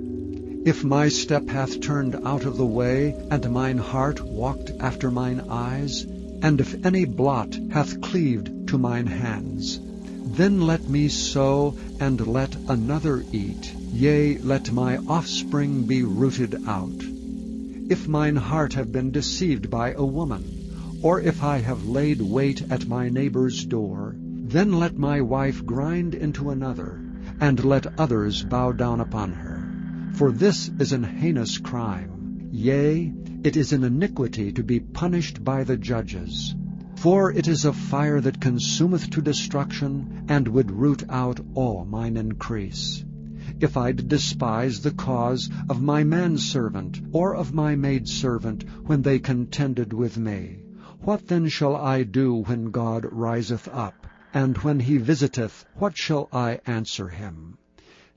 If my step hath turned out of the way, and mine heart walked after mine eyes, and if any blot hath cleaved to mine hands, then let me sow, and let another eat, yea, let my offspring be rooted out. If mine heart have been deceived by a woman, or if I have laid wait at my neighbor's door, then let my wife grind into another, and let others bow down upon her. For this is an heinous crime, yea, it is an iniquity to be punished by the judges. For it is a fire that consumeth to destruction, and would root out all mine increase. If I did despise the cause of my manservant, or of my maidservant, when they contended with me, what then shall I do when God riseth up? And when he visiteth, what shall I answer him?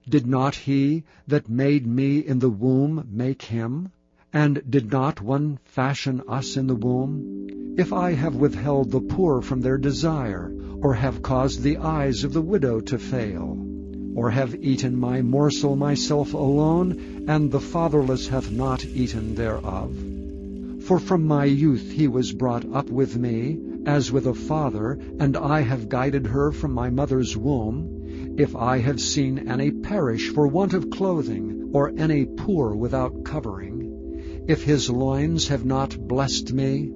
Did not he that made me in the womb make him? And did not one fashion us in the womb? If I have withheld the poor from their desire, or have caused the eyes of the widow to fail, or have eaten my morsel myself alone, and the fatherless hath not eaten thereof. For from my youth he was brought up with me, as with a father, and I have guided her from my mother's womb. If I have seen any perish for want of clothing, or any poor without covering, if his loins have not blessed me,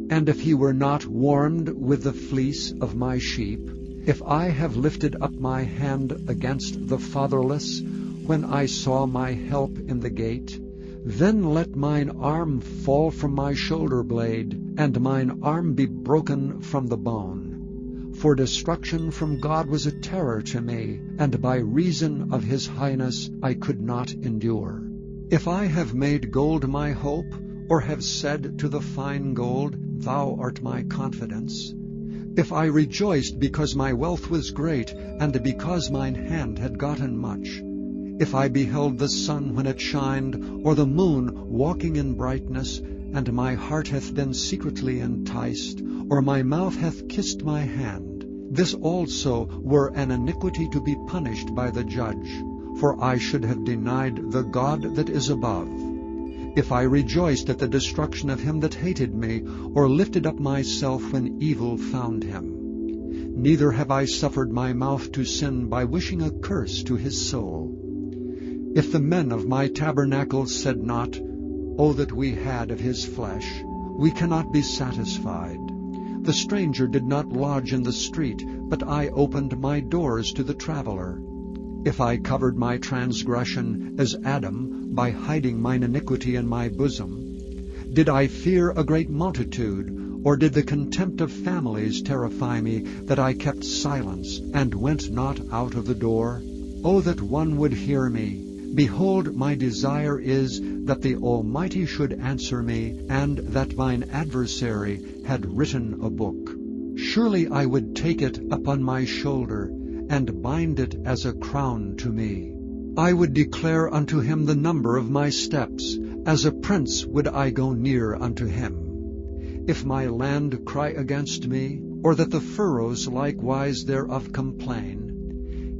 and if he were not warmed with the fleece of my sheep, if I have lifted up my hand against the fatherless, when I saw my help in the gate, then let mine arm fall from my shoulder blade, and mine arm be broken from the bone. For destruction from God was a terror to me, and by reason of his highness I could not endure. If I have made gold my hope, or have said to the fine gold, Thou art my confidence, if I rejoiced because my wealth was great, and because mine hand had gotten much, if I beheld the sun when it shined, or the moon walking in brightness, and my heart hath been secretly enticed, or my mouth hath kissed my hand, This also were an iniquity to be punished by the judge, for I should have denied the God that is above. If I rejoiced at the destruction of him that hated me, or lifted up myself when evil found him. Neither have I suffered my mouth to sin by wishing a curse to his soul. If the men of my tabernacle said not, O that we had of his flesh, we cannot be satisfied. The stranger did not lodge in the street, but I opened my doors to the traveler. If I covered my transgression as Adam, by hiding mine iniquity in my bosom, did I fear a great multitude, or did the contempt of families terrify me, that I kept silence, and went not out of the door? O that one would hear me! Behold, my desire is that the Almighty should answer me, and that mine adversary had written a book. Surely I would take it upon my shoulder, and bind it as a crown to me. I would declare unto him the number of my steps, as a prince would I go near unto him. If my land cry against me, or that the furrows likewise thereof complain,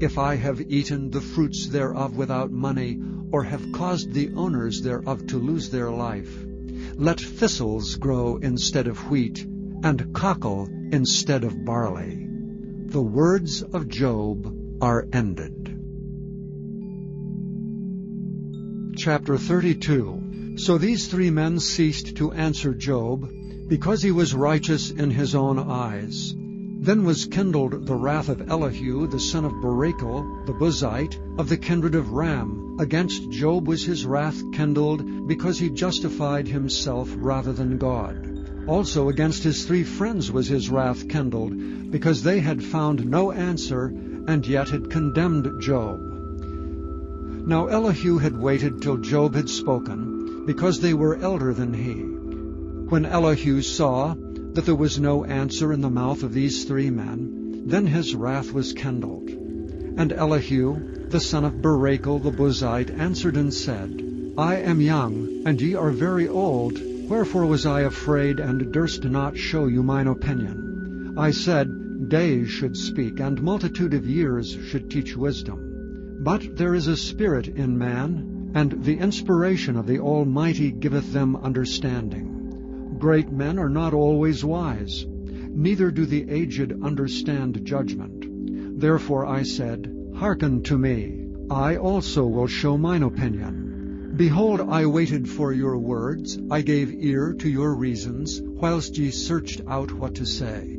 if I have eaten the fruits thereof without money, or have caused the owners thereof to lose their life, let thistles grow instead of wheat, and cockle instead of barley. The words of Job are ended. Chapter 32. So these three men ceased to answer Job, because he was righteous in his own eyes. Then was kindled the wrath of Elihu, the son of Barachel, the Buzite, of the kindred of Ram. Against Job was his wrath kindled, because he justified himself rather than God. Also against his three friends was his wrath kindled, because they had found no answer, and yet had condemned Job. Now Elihu had waited till Job had spoken, because they were elder than he. When Elihu saw that there was no answer in the mouth of these three men, then his wrath was kindled. And Elihu, the son of Barachel the Buzite, answered and said, I am young, and ye are very old. Wherefore was I afraid, and durst not show you mine opinion? I said, days should speak, and multitude of years should teach wisdom. But there is a spirit in man, and the inspiration of the Almighty giveth them understanding. Great men are not always wise, neither do the aged understand judgment. Therefore I said, hearken to me, I also will show mine opinion. Behold, I waited for your words, I gave ear to your reasons, whilst ye searched out what to say.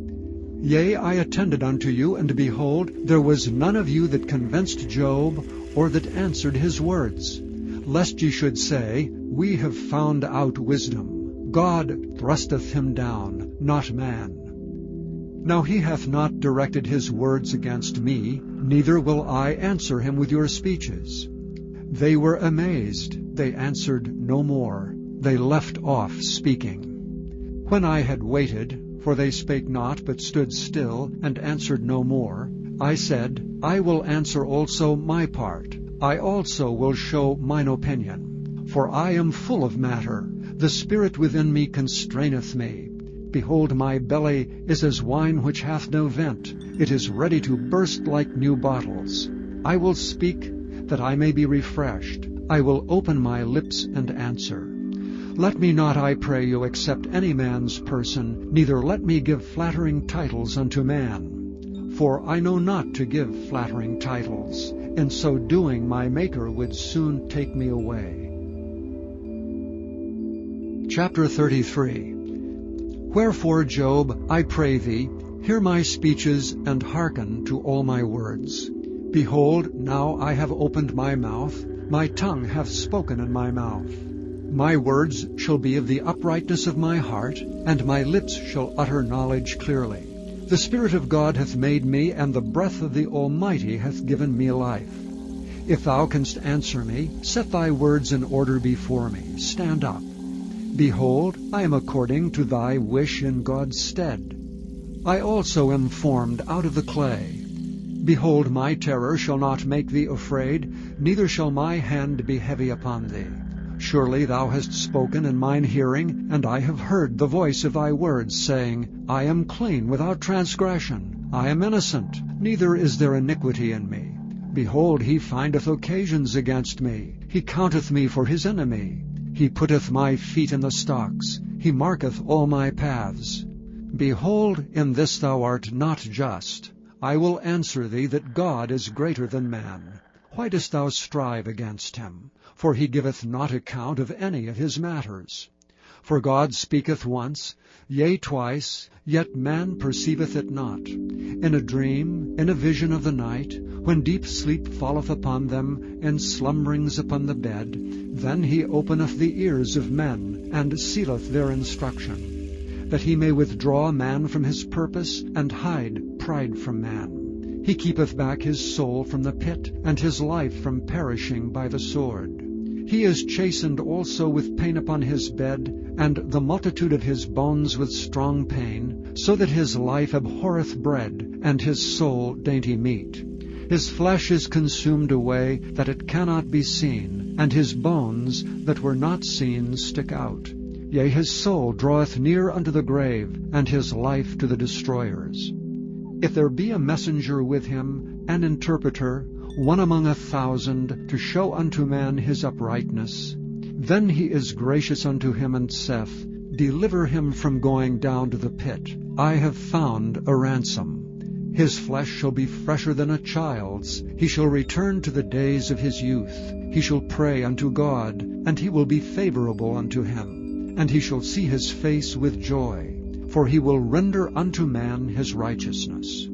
Yea, I attended unto you, and behold, there was none of you that convinced Job, or that answered his words. Lest ye should say, we have found out wisdom. God thrusteth him down, not man. Now he hath not directed his words against me, neither will I answer him with your speeches. They were amazed, they answered no more, they left off speaking. When I had waited, for they spake not, but stood still, and answered no more, I said, I will answer also my part, I also will show mine opinion. For I am full of matter, the spirit within me constraineth me. Behold, my belly is as wine which hath no vent. It is ready to burst like new bottles. I will speak, that I may be refreshed. I will open my lips and answer. Let me not, I pray you, accept any man's person, neither let me give flattering titles unto man. For I know not to give flattering titles. In so doing my Maker would soon take me away. Chapter 33. Wherefore, Job, I pray thee, hear my speeches, and hearken to all my words. Behold, now I have opened my mouth, my tongue hath spoken in my mouth. My words shall be of the uprightness of my heart, and my lips shall utter knowledge clearly. The Spirit of God hath made me, and the breath of the Almighty hath given me life. If thou canst answer me, set thy words in order before me. Stand up. Behold, I am according to thy wish in God's stead. I also am formed out of the clay. Behold, my terror shall not make thee afraid, neither shall my hand be heavy upon thee. Surely thou hast spoken in mine hearing, and I have heard the voice of thy words, saying, I am clean without transgression. I am innocent, neither is there iniquity in me. Behold, he findeth occasions against me. He counteth me for his enemy. He putteth my feet in the stocks. He marketh all my paths. Behold, in this thou art not just. I will answer thee that God is greater than man. Why dost thou strive against him? For he giveth not account of any of his matters. For God speaketh once, yea twice, yet man perceiveth it not. In a dream, in a vision of the night, when deep sleep falleth upon them, and slumberings upon the bed, then he openeth the ears of men, and sealeth their instruction, that he may withdraw man from his purpose, and hide pride from man. He keepeth back his soul from the pit, and his life from perishing by the sword. He is chastened also with pain upon his bed, and the multitude of his bones with strong pain, so that his life abhorreth bread, and his soul dainty meat. His flesh is consumed away, that it cannot be seen, and his bones that were not seen stick out. Yea, his soul draweth near unto the grave, and his life to the destroyers. If there be a messenger with him, an interpreter, one among 1,000, to show unto man his uprightness, then he is gracious unto him, and saith, Deliver him from going down to the pit. I have found a ransom. His flesh shall be fresher than a child's. He shall return to the days of his youth. He shall pray unto God, and he will be favorable unto him. And he shall see his face with joy, for he will render unto man his righteousness.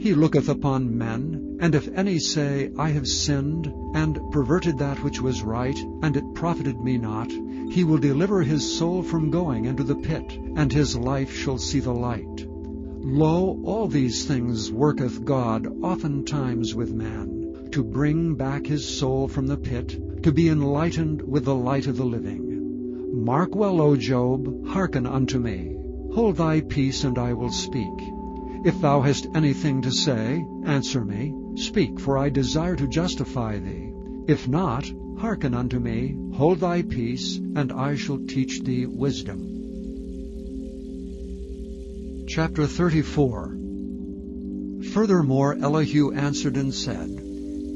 He looketh upon men, and if any say, I have sinned, and perverted that which was right, and it profited me not, he will deliver his soul from going into the pit, and his life shall see the light. Lo, all these things worketh God oftentimes with man, to bring back his soul from the pit, to be enlightened with the light of the living. Mark well, O Job, hearken unto me. Hold thy peace, and I will speak. If thou hast anything to say, answer me. Speak, for I desire to justify thee. If not, hearken unto me. Hold thy peace, and I shall teach thee wisdom. Chapter 34. Furthermore Elihu answered and said,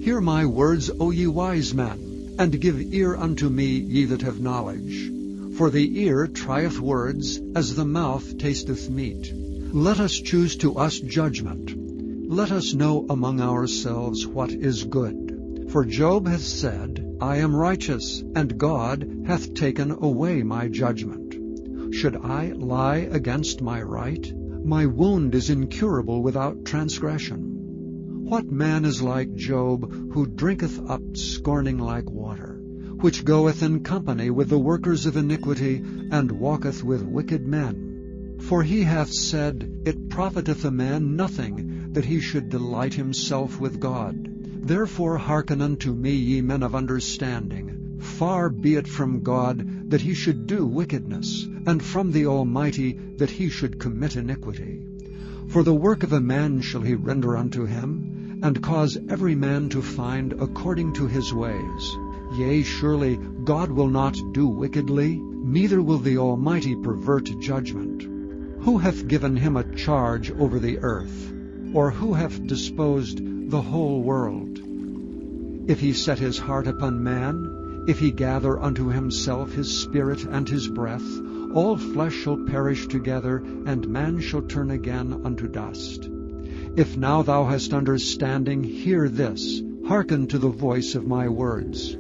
Hear my words, O ye wise men, and give ear unto me, ye that have knowledge. For the ear trieth words, as the mouth tasteth meat. Let us choose to us judgment. Let us know among ourselves what is good. For Job hath said, I am righteous, and God hath taken away my judgment. Should I lie against my right? My wound is incurable without transgression. What man is like Job, who drinketh up scorning like water, which goeth in company with the workers of iniquity, and walketh with wicked men? For he hath said, It profiteth a man nothing, that he should delight himself with God. Therefore hearken unto me, ye men of understanding. Far be it from God, that he should do wickedness, and from the Almighty, that he should commit iniquity. For the work of a man shall he render unto him, and cause every man to find according to his ways. Yea, surely God will not do wickedly, neither will the Almighty pervert judgment. Who hath given him a charge over the earth? Or who hath disposed the whole world? If he set his heart upon man, if he gather unto himself his spirit and his breath, all flesh shall perish together, and man shall turn again unto dust. If now thou hast understanding, hear this, hearken to the voice of my words.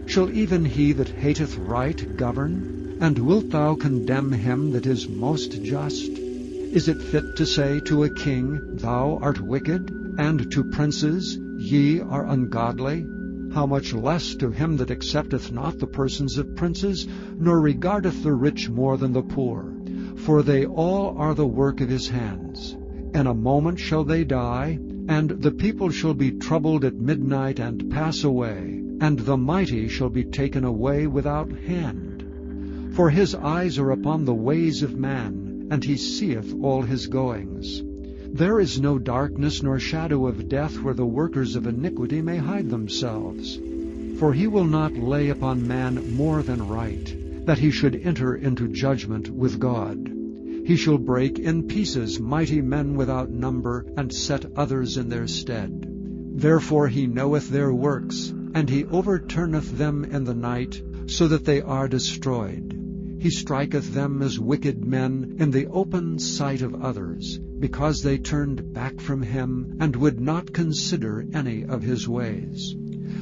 Shall even he that hateth right govern? And wilt thou condemn him that is most just? Is it fit to say to a king, Thou art wicked, and to princes, Ye are ungodly? How much less to him that accepteth not the persons of princes, nor regardeth the rich more than the poor? For they all are the work of his hands. In a moment shall they die, and the people shall be troubled at midnight and pass away, and the mighty shall be taken away without hand. For his eyes are upon the ways of man, and he seeth all his goings. There is no darkness nor shadow of death where the workers of iniquity may hide themselves. For he will not lay upon man more than right, that he should enter into judgment with God. He shall break in pieces mighty men without number, and set others in their stead. Therefore he knoweth their works, and he overturneth them in the night, so that they are destroyed. He striketh them as wicked men in the open sight of others, because they turned back from him, and would not consider any of his ways.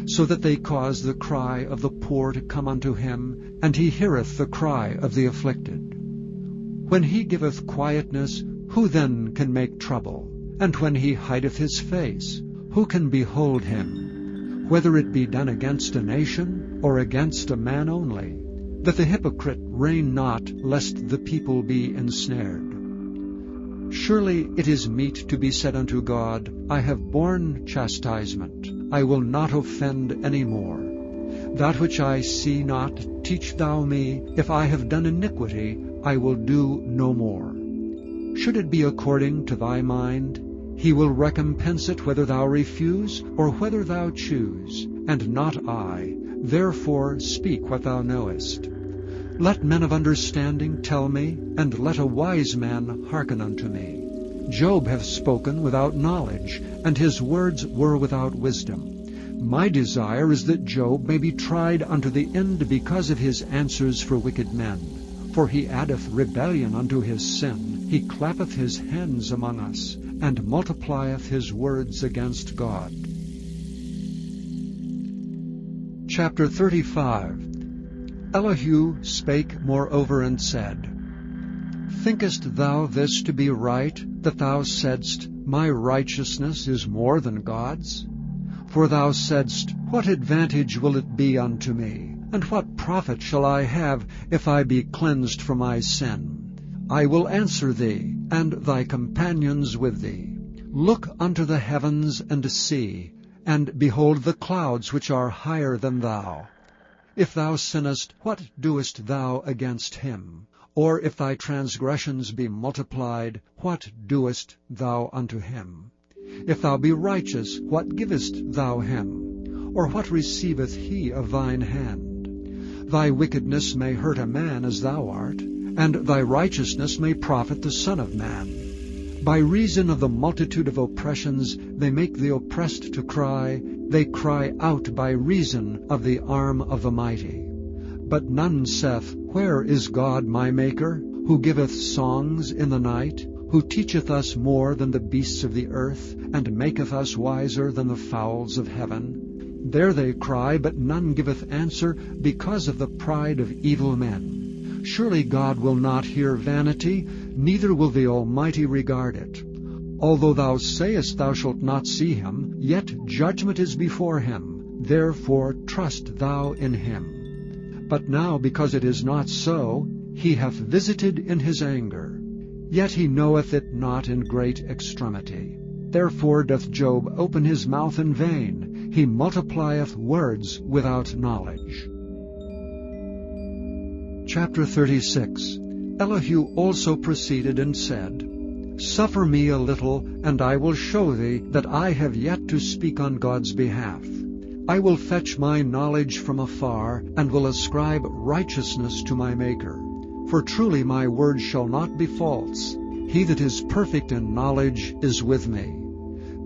So that they cause the cry of the poor to come unto him, and he heareth the cry of the afflicted. When he giveth quietness, who then can make trouble? And when he hideth his face, who can behold him? Whether it be done against a nation, or against a man only, that the hypocrite reign not, lest the people be ensnared. Surely it is meet to be said unto God, I have borne chastisement, I will not offend any more. That which I see not, teach thou me. If I have done iniquity, I will do no more. Should it be according to thy mind, he will recompense it whether thou refuse, or whether thou choose, and not I. Therefore speak what thou knowest. Let men of understanding tell me, and let a wise man hearken unto me. Job hath spoken without knowledge, and his words were without wisdom. My desire is that Job may be tried unto the end because of his answers for wicked men. For he addeth rebellion unto his sin. He clappeth his hands among us, and multiplieth his words against God. Chapter 35. Elihu spake moreover and said, Thinkest thou this to be right, that thou saidst, My righteousness is more than God's? For thou saidst, What advantage will it be unto me? And what profit shall I have, if I be cleansed from my sin? I will answer thee, and thy companions with thee. Look unto the heavens and see, and behold the clouds which are higher than thou. If thou sinnest, what doest thou against him? Or if thy transgressions be multiplied, what doest thou unto him? If thou be righteous, what givest thou him? Or what receiveth he of thine hand? Thy wickedness may hurt a man as thou art, and thy righteousness may profit the Son of Man. By reason of the multitude of oppressions they make the oppressed to cry, they cry out by reason of the arm of the mighty. But none saith, Where is God my Maker, who giveth songs in the night, who teacheth us more than the beasts of the earth, and maketh us wiser than the fowls of heaven? There they cry, but none giveth answer, because of the pride of evil men. Surely God will not hear vanity, neither will the Almighty regard it. Although thou sayest thou shalt not see him, yet judgment is before him. Therefore trust thou in him. But now, because it is not so, he hath visited in his anger. Yet he knoweth it not in great extremity. Therefore doth Job open his mouth in vain. He multiplieth words without knowledge. Chapter 36. Elihu also proceeded and said, Suffer me a little, and I will show thee that I have yet to speak on God's behalf. I will fetch my knowledge from afar, and will ascribe righteousness to my Maker. For truly my word shall not be false. He that is perfect in knowledge is with me.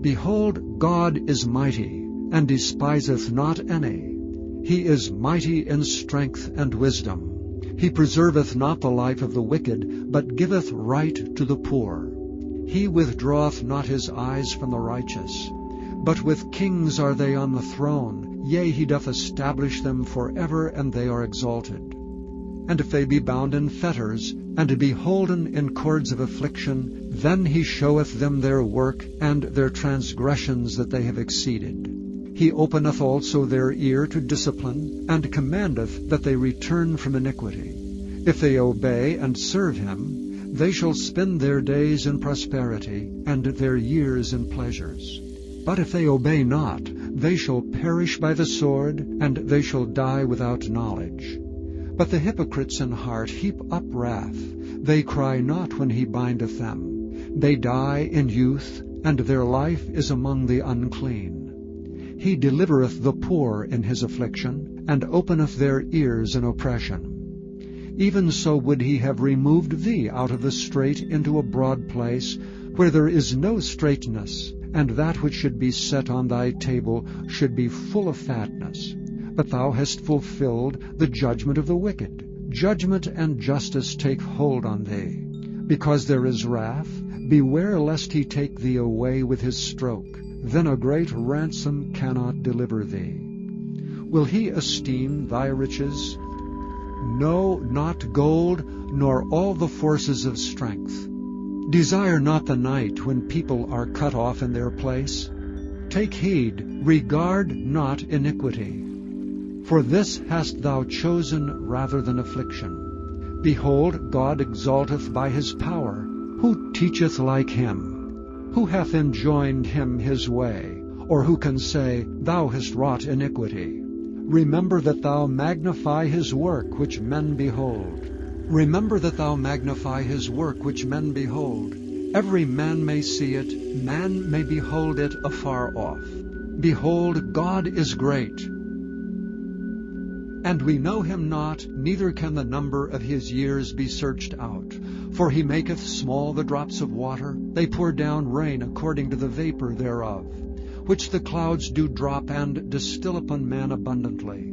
Behold, God is mighty, and despiseth not any. He is mighty in strength and wisdom. He preserveth not the life of the wicked, but giveth right to the poor. He withdraweth not his eyes from the righteous. But with kings are they on the throne. Yea, he doth establish them forever, and they are exalted. And if they be bound in fetters, and beholden in cords of affliction, then he showeth them their work, and their transgressions that they have exceeded. He openeth also their ear to discipline, and commandeth that they return from iniquity. If they obey and serve him, they shall spend their days in prosperity, and their years in pleasures. But if they obey not, they shall perish by the sword, and they shall die without knowledge. But the hypocrites in heart heap up wrath. They cry not when he bindeth them. They die in youth, and their life is among the unclean. He delivereth the poor in his affliction, and openeth their ears in oppression. even so would he have removed thee out of the strait into a broad place, where there is no straightness, and that which should be set on thy table should be full of fatness. But thou hast fulfilled the judgment of the wicked. Judgment and justice take hold on thee. Because there is wrath, beware lest he take thee away with his stroke. Then a great ransom cannot deliver thee. Will he esteem thy riches? No, not gold, nor all the forces of strength. Desire not the night when people are cut off in their place. Take heed, regard not iniquity. For this hast thou chosen rather than affliction. Behold, God exalteth by his power. Who teacheth like him? Who hath enjoined him his way? Or who can say, Thou hast wrought iniquity? Remember that thou magnify his work which men behold. Remember that thou magnify his work which men behold. Every man may see it, man may behold it afar off. Behold, God is great. And we know him not, neither can the number of his years be searched out. For he maketh small the drops of water, they pour down rain according to the vapor thereof, which the clouds do drop and distill upon man abundantly.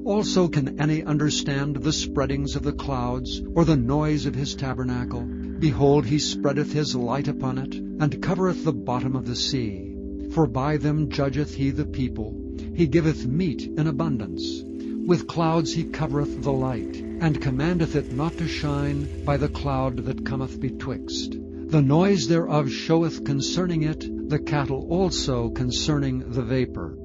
Also can any understand the spreadings of the clouds, or the noise of his tabernacle? Behold, he spreadeth his light upon it, and covereth the bottom of the sea. For by them judgeth he the people, he giveth meat in abundance. With clouds he covereth the light, and commandeth it not to shine by the cloud that cometh betwixt. The noise thereof showeth concerning it, the cattle also concerning the vapor.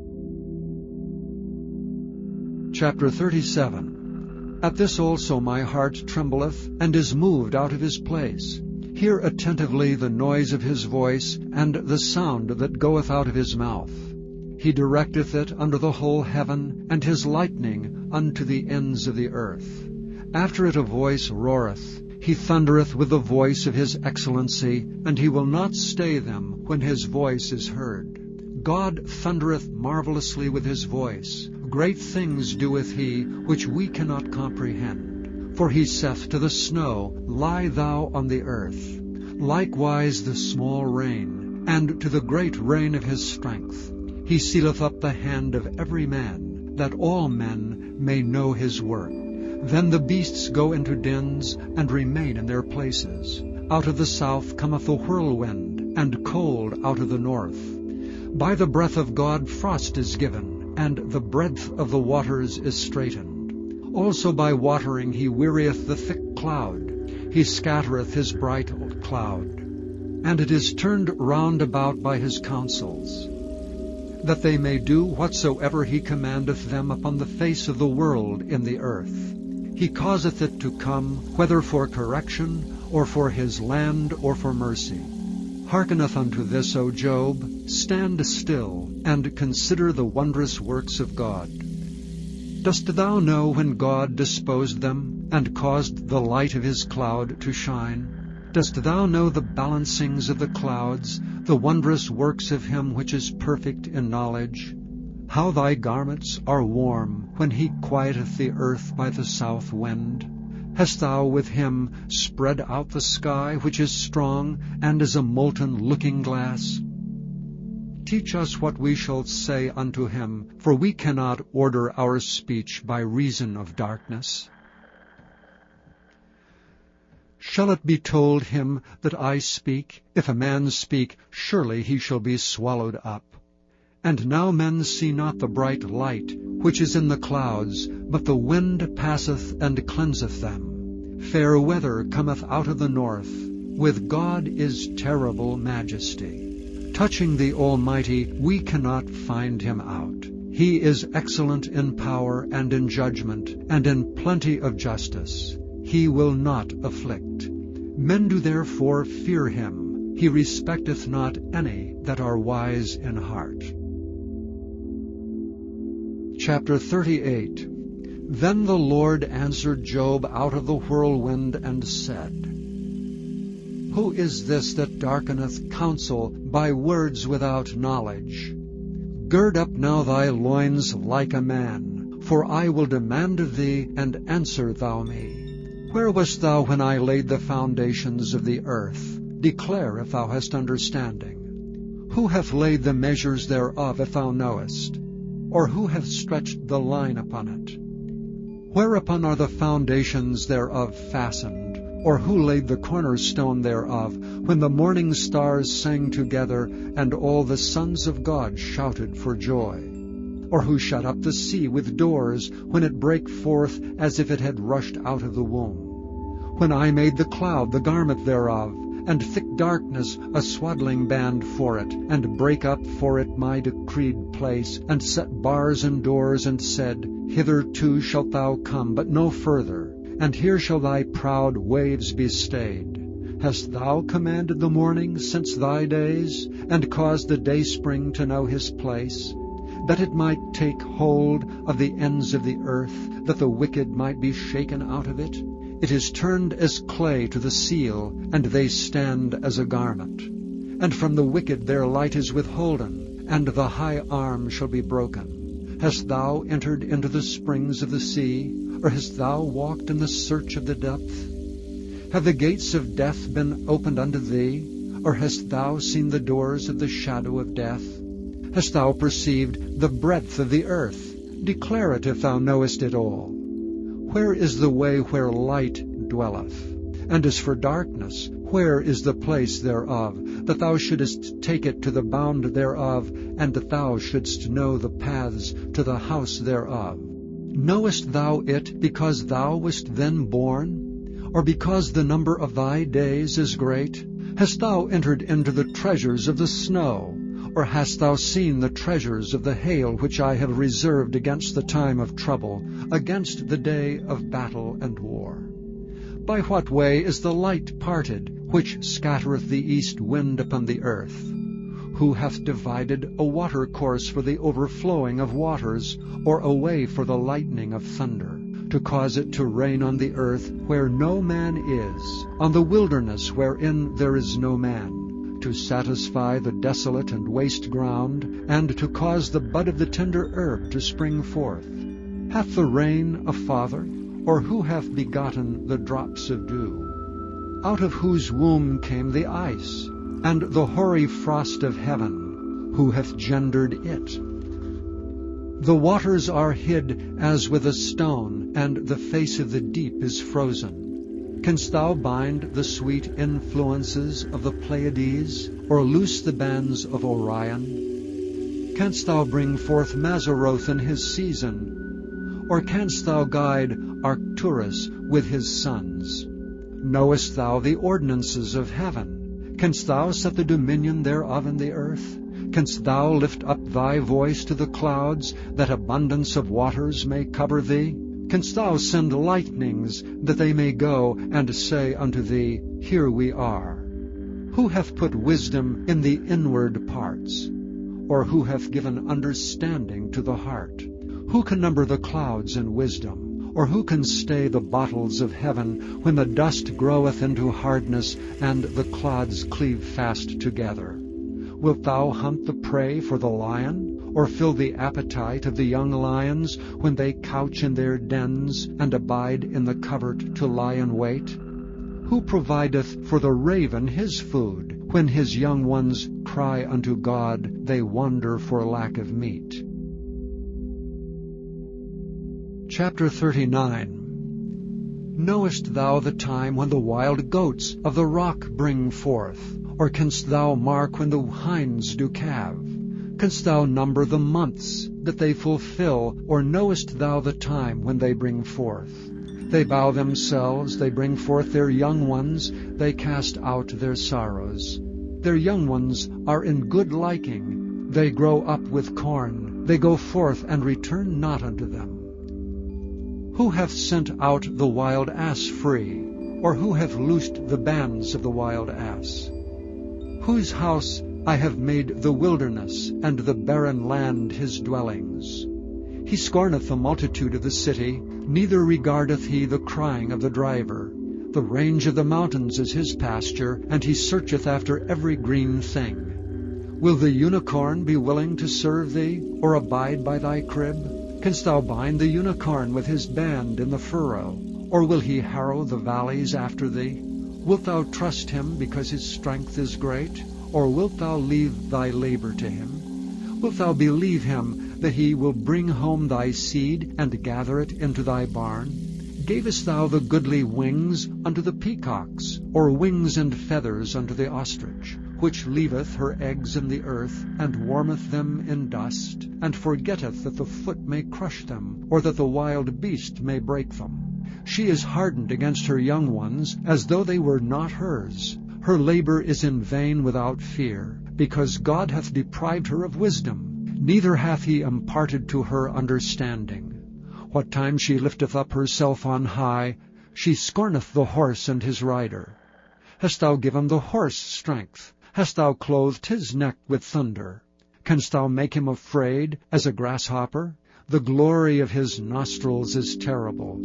Chapter 37. At this also my heart trembleth, and is moved out of his place. Hear attentively the noise of his voice, and the sound that goeth out of his mouth. He directeth it under the whole heaven, and his lightning unto the ends of the earth. After it a voice roareth. He thundereth with the voice of his excellency, and he will not stay them when his voice is heard. God thundereth marvelously with his voice. Great things doeth he, which we cannot comprehend. For he saith to the snow, Lie thou on the earth. Likewise the small rain, and to the great rain of his strength. He sealeth up the hand of every man, that all men may know his work. Then the beasts go into dens, and remain in their places. Out of the south cometh a whirlwind, and cold out of the north. By the breath of God frost is given, and the breadth of the waters is straitened. Also by watering he wearieth the thick cloud. He scattereth his bright cloud. And it is turned round about by his counsels, that they may do whatsoever he commandeth them upon the face of the world in the earth. He causeth it to come, whether for correction, or for his land, or for mercy. Hearkeneth unto this, O Job, stand still, and consider the wondrous works of God. Dost thou know when God disposed them, and caused the light of his cloud to shine? Dost thou know the balancings of the clouds, the wondrous works of him which is perfect in knowledge? How thy garments are warm, when he quieteth the earth by the south wind. Hast thou with him spread out the sky, which is strong, and is a molten looking-glass? Teach us what we shall say unto him, for we cannot order our speech by reason of darkness. Shall it be told him that I speak? If a man speak, surely he shall be swallowed up. And now men see not the bright light, which is in the clouds, but the wind passeth and cleanseth them. Fair weather cometh out of the north. With God is terrible majesty. Touching the Almighty, we cannot find him out. He is excellent in power and in judgment, and in plenty of justice. He will not afflict. Men do therefore fear him. He respecteth not any that are wise in heart. Chapter 38. Then the Lord answered Job out of the whirlwind, and said, Who is this that darkeneth counsel by words without knowledge? Gird up now thy loins like a man, for I will demand of thee, and answer thou me. Where wast thou when I laid the foundations of the earth? Declare if thou hast understanding. Who hath laid the measures thereof, if thou knowest? Or who hath stretched the line upon it? Whereupon are the foundations thereof fastened? Or who laid the cornerstone thereof, when the morning stars sang together, and all the sons of God shouted for joy? Or who shut up the sea with doors, when it brake forth as if it had rushed out of the womb? When I made the cloud the garment thereof, and thick darkness a swaddling band for it, and brake up for it my decreed place, and set bars and doors, and said, Hitherto shalt thou come, but no further, and here shall thy proud waves be stayed. Hast thou commanded the morning since thy days, and caused the dayspring to know his place, that it might take hold of the ends of the earth, that the wicked might be shaken out of it? It is turned as clay to the seal, and they stand as a garment. And from the wicked their light is withholden, and the high arm shall be broken. Hast thou entered into the springs of the sea, or hast thou walked in the search of the depth? Have the gates of death been opened unto thee, or hast thou seen the doors of the shadow of death? Hast thou perceived the breadth of the earth? Declare it if thou knowest it all. Where is the way where light dwelleth? And as for darkness, where is the place thereof, that thou shouldest take it to the bound thereof, and that thou shouldst know the paths to the house thereof? Knowest thou it because thou wast then born, or because the number of thy days is great? Hast thou entered into the treasures of the snow, or hast thou seen the treasures of the hail, which I have reserved against the time of trouble, against the day of battle and war? By what way is the light parted, which scattereth the east wind upon the earth? Who hath divided a watercourse for the overflowing of waters, or a way for the lightning of thunder, to cause it to rain on the earth where no man is, on the wilderness wherein there is no man, to satisfy the desolate and waste ground, and to cause the bud of the tender herb to spring forth? Hath the rain a father, or who hath begotten the drops of dew? Out of whose womb came the ice, and the hoary frost of heaven? Who hath gendered it? The waters are hid as with a stone, and the face of the deep is frozen. Canst thou bind the sweet influences of the Pleiades, or loose the bands of Orion? Canst thou bring forth Mazzaroth in his season, or canst thou guide Arcturus with his sons? Knowest thou the ordinances of heaven? Canst thou set the dominion thereof in the earth? Canst thou lift up thy voice to the clouds, that abundance of waters may cover thee? Canst thou send lightnings, that they may go and say unto thee, Here we are? Who hath put wisdom in the inward parts? Or who hath given understanding to the heart? Who can number the clouds in wisdom? Or who can stay the bottles of heaven, when the dust groweth into hardness, and the clods cleave fast together? Wilt thou hunt the prey for the lion, or fill the appetite of the young lions, when they couch in their dens, and abide in the covert to lie in wait? Who provideth for the raven his food? When his young ones cry unto God, they wander for lack of meat. Chapter 39. Knowest thou the time when the wild goats of the rock bring forth? Or canst thou mark when the hinds do calve? Canst thou number the months that they fulfill, or knowest thou the time when they bring forth? They bow themselves, they bring forth their young ones, they cast out their sorrows. Their young ones are in good liking, they grow up with corn, they go forth and return not unto them. Who hath sent out the wild ass free, or who hath loosed the bands of the wild ass? Whose house I have made the wilderness, and the barren land his dwellings. He scorneth the multitude of the city, neither regardeth he the crying of the driver. The range of the mountains is his pasture, and he searcheth after every green thing. Will the unicorn be willing to serve thee, or abide by thy crib? Canst thou bind the unicorn with his band in the furrow, or will he harrow the valleys after thee? Wilt thou trust him because his strength is great, or wilt thou leave thy labor to him? Wilt thou believe him that he will bring home thy seed, and gather it into thy barn? Gavest thou the goodly wings unto the peacocks, or wings and feathers unto the ostrich, which leaveth her eggs in the earth, and warmeth them in dust, and forgetteth that the foot may crush them, or that the wild beast may break them? She is hardened against her young ones, as though they were not hers. Her labor is in vain without fear, because God hath deprived her of wisdom, neither hath he imparted to her understanding. What time she lifteth up herself on high, she scorneth the horse and his rider. Hast thou given the horse strength? Hast thou clothed his neck with thunder? Canst thou make him afraid as a grasshopper? The glory of his nostrils is terrible.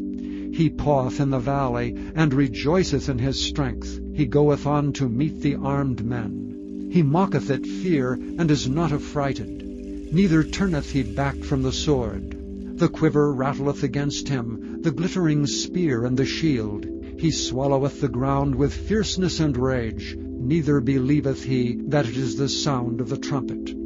He paweth in the valley, and rejoiceth in his strength. He goeth on to meet the armed men. He mocketh at fear, and is not affrighted. Neither turneth he back from the sword. The quiver rattleth against him, the glittering spear and the shield. He swalloweth the ground with fierceness and rage, neither believeth he that it is the sound of the trumpet.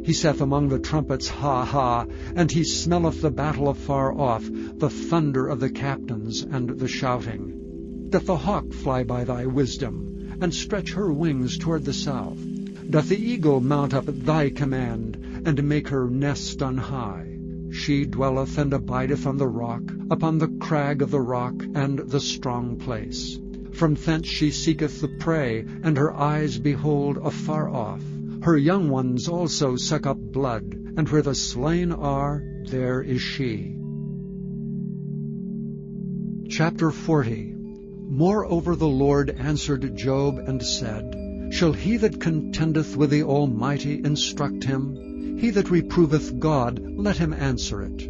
He saith among the trumpets, Ha, ha, and he smelleth the battle afar off, the thunder of the captains and the shouting. Doth the hawk fly by thy wisdom, and stretch her wings toward the south? Doth the eagle mount up at thy command, and make her nest on high? She dwelleth and abideth on the rock, upon the crag of the rock and the strong place. From thence she seeketh the prey, and her eyes behold afar off. Her young ones also suck up blood, and where the slain are, there is she. Chapter 40. Moreover the Lord answered Job and said, Shall he that contendeth with the Almighty instruct him? He that reproveth God, let him answer it.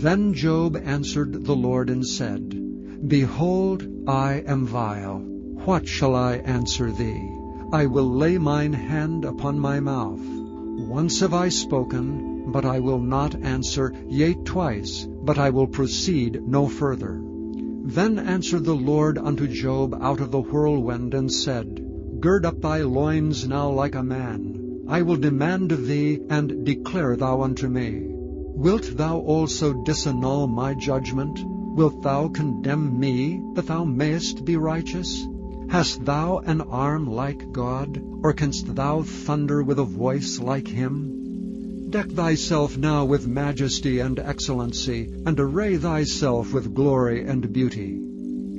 Then Job answered the Lord and said, Behold, I am vile. What shall I answer thee? I will lay mine hand upon my mouth. Once have I spoken, but I will not answer, yea, twice, but I will proceed no further. Then answered the Lord unto Job out of the whirlwind, and said, Gird up thy loins now like a man. I will demand of thee, and declare thou unto me. Wilt thou also disannul my judgment? Wilt thou condemn me, that thou mayest be righteous? Hast thou an arm like God, or canst thou thunder with a voice like him? Deck thyself now with majesty and excellency, and array thyself with glory and beauty.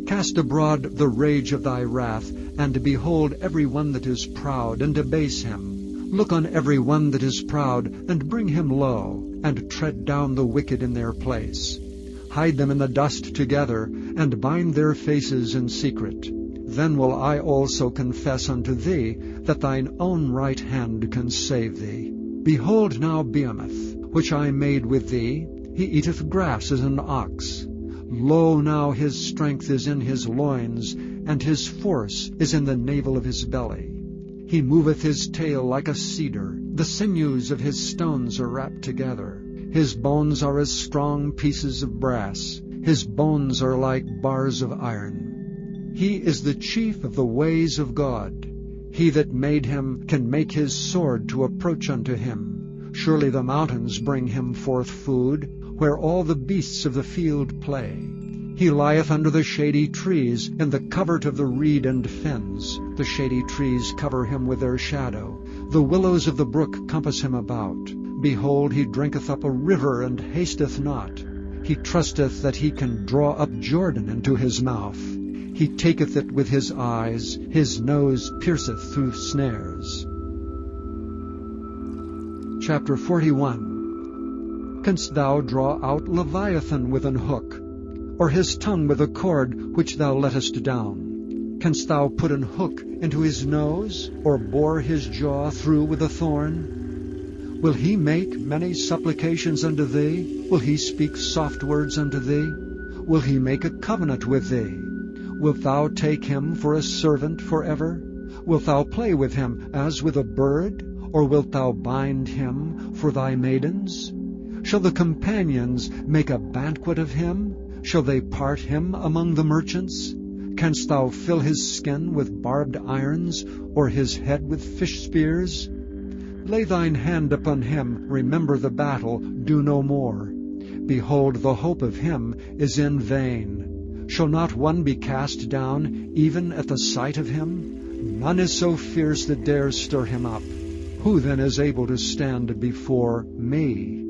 Cast abroad the rage of thy wrath, and behold every one that is proud, and abase him. Look on every one that is proud, and bring him low, and tread down the wicked in their place. Hide them in the dust together, and bind their faces in secret. Then will I also confess unto thee, that thine own right hand can save thee. Behold now Behemoth, which I made with thee, he eateth grass as an ox. Lo, now his strength is in his loins, and his force is in the navel of his belly. He moveth his tail like a cedar, the sinews of his stones are wrapped together. His bones are as strong pieces of brass, his bones are like bars of iron. He is the chief of the ways of God. He that made him can make his sword to approach unto him. Surely the mountains bring him forth food, where all the beasts of the field play. He lieth under the shady trees, in the covert of the reed and fens. The shady trees cover him with their shadow. The willows of the brook compass him about. Behold, he drinketh up a river, and hasteth not. He trusteth that he can draw up Jordan into his mouth. He taketh it with his eyes, his nose pierceth through snares. Chapter 41. Canst thou draw out Leviathan with an hook, or his tongue with a cord which thou lettest down? Canst thou put an hook into his nose, or bore his jaw through with a thorn? Will he make many supplications unto thee? Will he speak soft words unto thee? Will he make a covenant with thee? Wilt thou take him for a servant forever? Wilt thou play with him as with a bird? Or wilt thou bind him for thy maidens? Shall the companions make a banquet of him? Shall they part him among the merchants? Canst thou fill his skin with barbed irons, or his head with fish spears? Lay thine hand upon him, remember the battle, do no more. Behold, the hope of him is in vain. Shall not one be cast down, even at the sight of him? None is so fierce that dares stir him up. Who then is able to stand before me?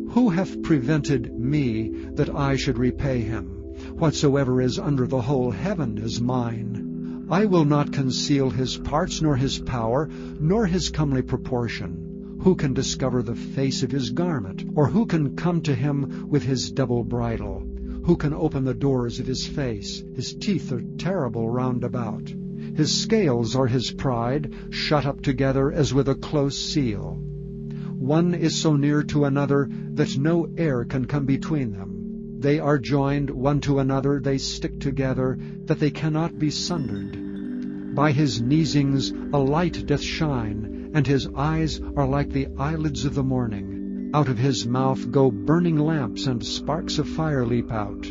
Who hath prevented me that I should repay him? Whatsoever is under the whole heaven is mine. I will not conceal his parts, nor his power, nor his comely proportion. Who can discover the face of his garment? Or who can come to him with his double bridle? Who can open the doors of his face? His teeth are terrible round about. His scales are his pride, shut up together as with a close seal. One is so near to another that no air can come between them. They are joined one to another, they stick together, that they cannot be sundered. By his neesings a light doth shine, and his eyes are like the eyelids of the morning. Out of his mouth go burning lamps, and sparks of fire leap out.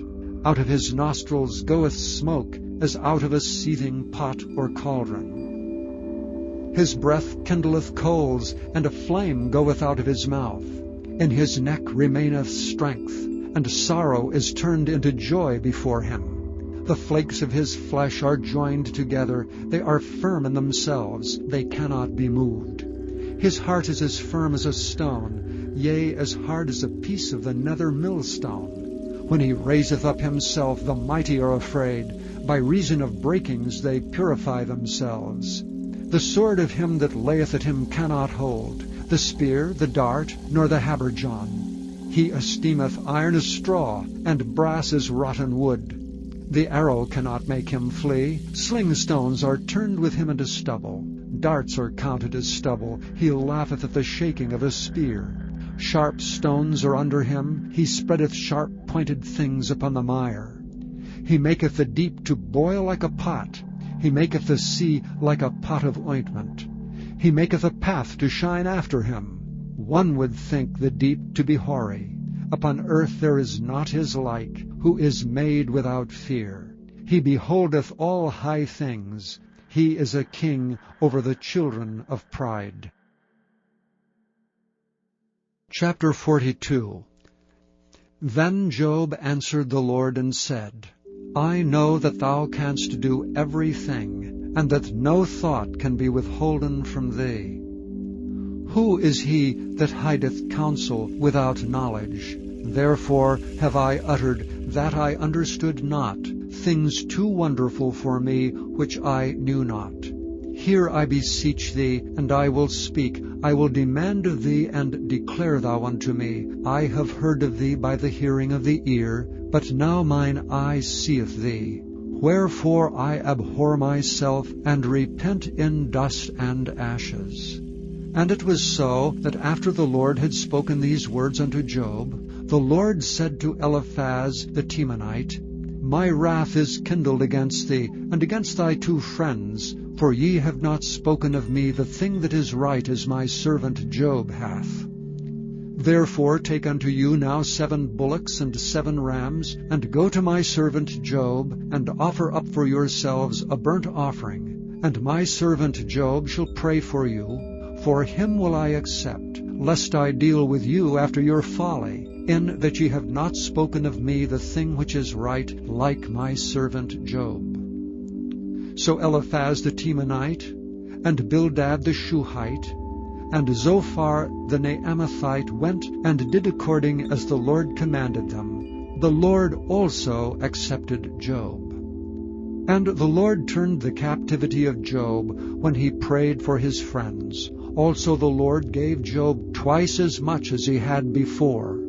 Out of his nostrils goeth smoke, as out of a seething pot or cauldron. His breath kindleth coals, and a flame goeth out of his mouth. In his neck remaineth strength, and sorrow is turned into joy before him. The flakes of his flesh are joined together, they are firm in themselves, they cannot be moved. His heart is as firm as a stone, yea, as hard as a piece of the nether millstone. When he raiseth up himself, the mighty are afraid. By reason of breakings they purify themselves. The sword of him that layeth at him cannot hold, the spear, the dart, nor the habergeon. He esteemeth iron as straw, and brass as rotten wood. The arrow cannot make him flee. Sling stones are turned with him into stubble. Darts are counted as stubble. He laugheth at the shaking of a spear. Sharp stones are under him. He spreadeth sharp-pointed things upon the mire. He maketh the deep to boil like a pot. He maketh the sea like a pot of ointment. He maketh a path to shine after him. One would think the deep to be hoary. Upon earth there is not his like, who is made without fear. He beholdeth all high things. He is a king over the children of pride. Chapter 42. Then Job answered the Lord and said, I know that thou canst do everything, and that no thought can be withholden from thee. Who is he that hideth counsel without knowledge? Therefore have I uttered that I understood not, things too wonderful for me which I knew not. Hear, I beseech thee, and I will speak. I will demand of thee, and declare thou unto me. I have heard of thee by the hearing of the ear, but now mine eye seeth thee. Wherefore I abhor myself, and repent in dust and ashes. And it was so, that after the Lord had spoken these words unto Job, the Lord said to Eliphaz the Temanite, My wrath is kindled against thee, and against thy 2 friends, for ye have not spoken of me the thing that is right, as my servant Job hath. Therefore take unto you now 7 bullocks and 7 rams, and go to my servant Job, and offer up for yourselves a burnt offering. And my servant Job shall pray for you, for him will I accept, lest I deal with you after your folly, in that ye have not spoken of me the thing which is right, like my servant Job. So Eliphaz the Temanite, and Bildad the Shuhite, and Zophar the Naamathite went and did according as the Lord commanded them. The Lord also accepted Job. And the Lord turned the captivity of Job when he prayed for his friends. Also the Lord gave Job twice as much as he had before.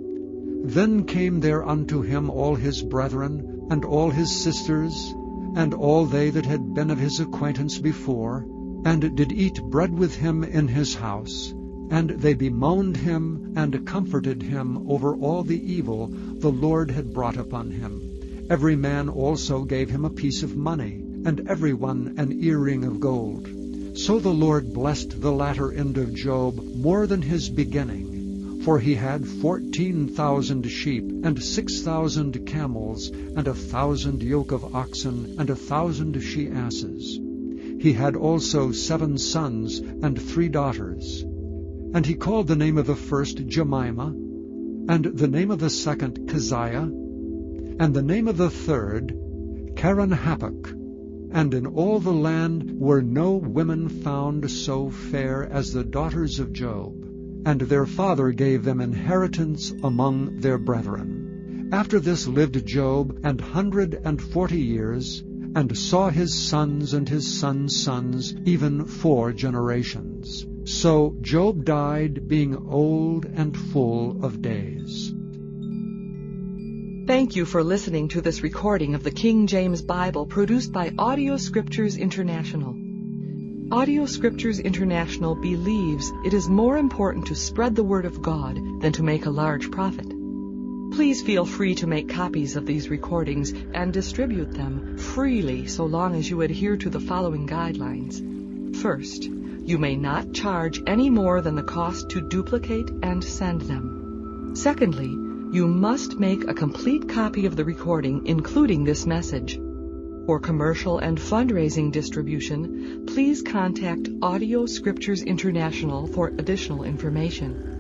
Then came there unto him all his brethren, and all his sisters, and all they that had been of his acquaintance before, and did eat bread with him in his house. And they bemoaned him, and comforted him over all the evil the Lord had brought upon him. Every man also gave him a piece of money, and every one an earring of gold. So the Lord blessed the latter end of Job more than his beginning. For he had 14,000 sheep, and 6,000 camels, and 1,000 yoke of oxen, and 1,000 she-asses. He had also 7 sons and 3 daughters. And he called the name of the first Jemimah, and the name of the second Keziah, and the name of the third Keren-Happuch. And in all the land were no women found so fair as the daughters of Job, and their father gave them inheritance among their brethren. After this lived Job 140 years, and saw his sons and his sons' sons, even 4 generations. So Job died, being old and full of days. Thank you for listening to this recording of the King James Bible produced by Audio Scriptures International. Audio Scriptures International believes it is more important to spread the Word of God than to make a large profit. Please feel free to make copies of these recordings and distribute them freely so long as you adhere to the following guidelines. First, you may not charge any more than the cost to duplicate and send them. Secondly, you must make a complete copy of the recording, including this message. For commercial and fundraising distribution, please contact Audio Scriptures International for additional information.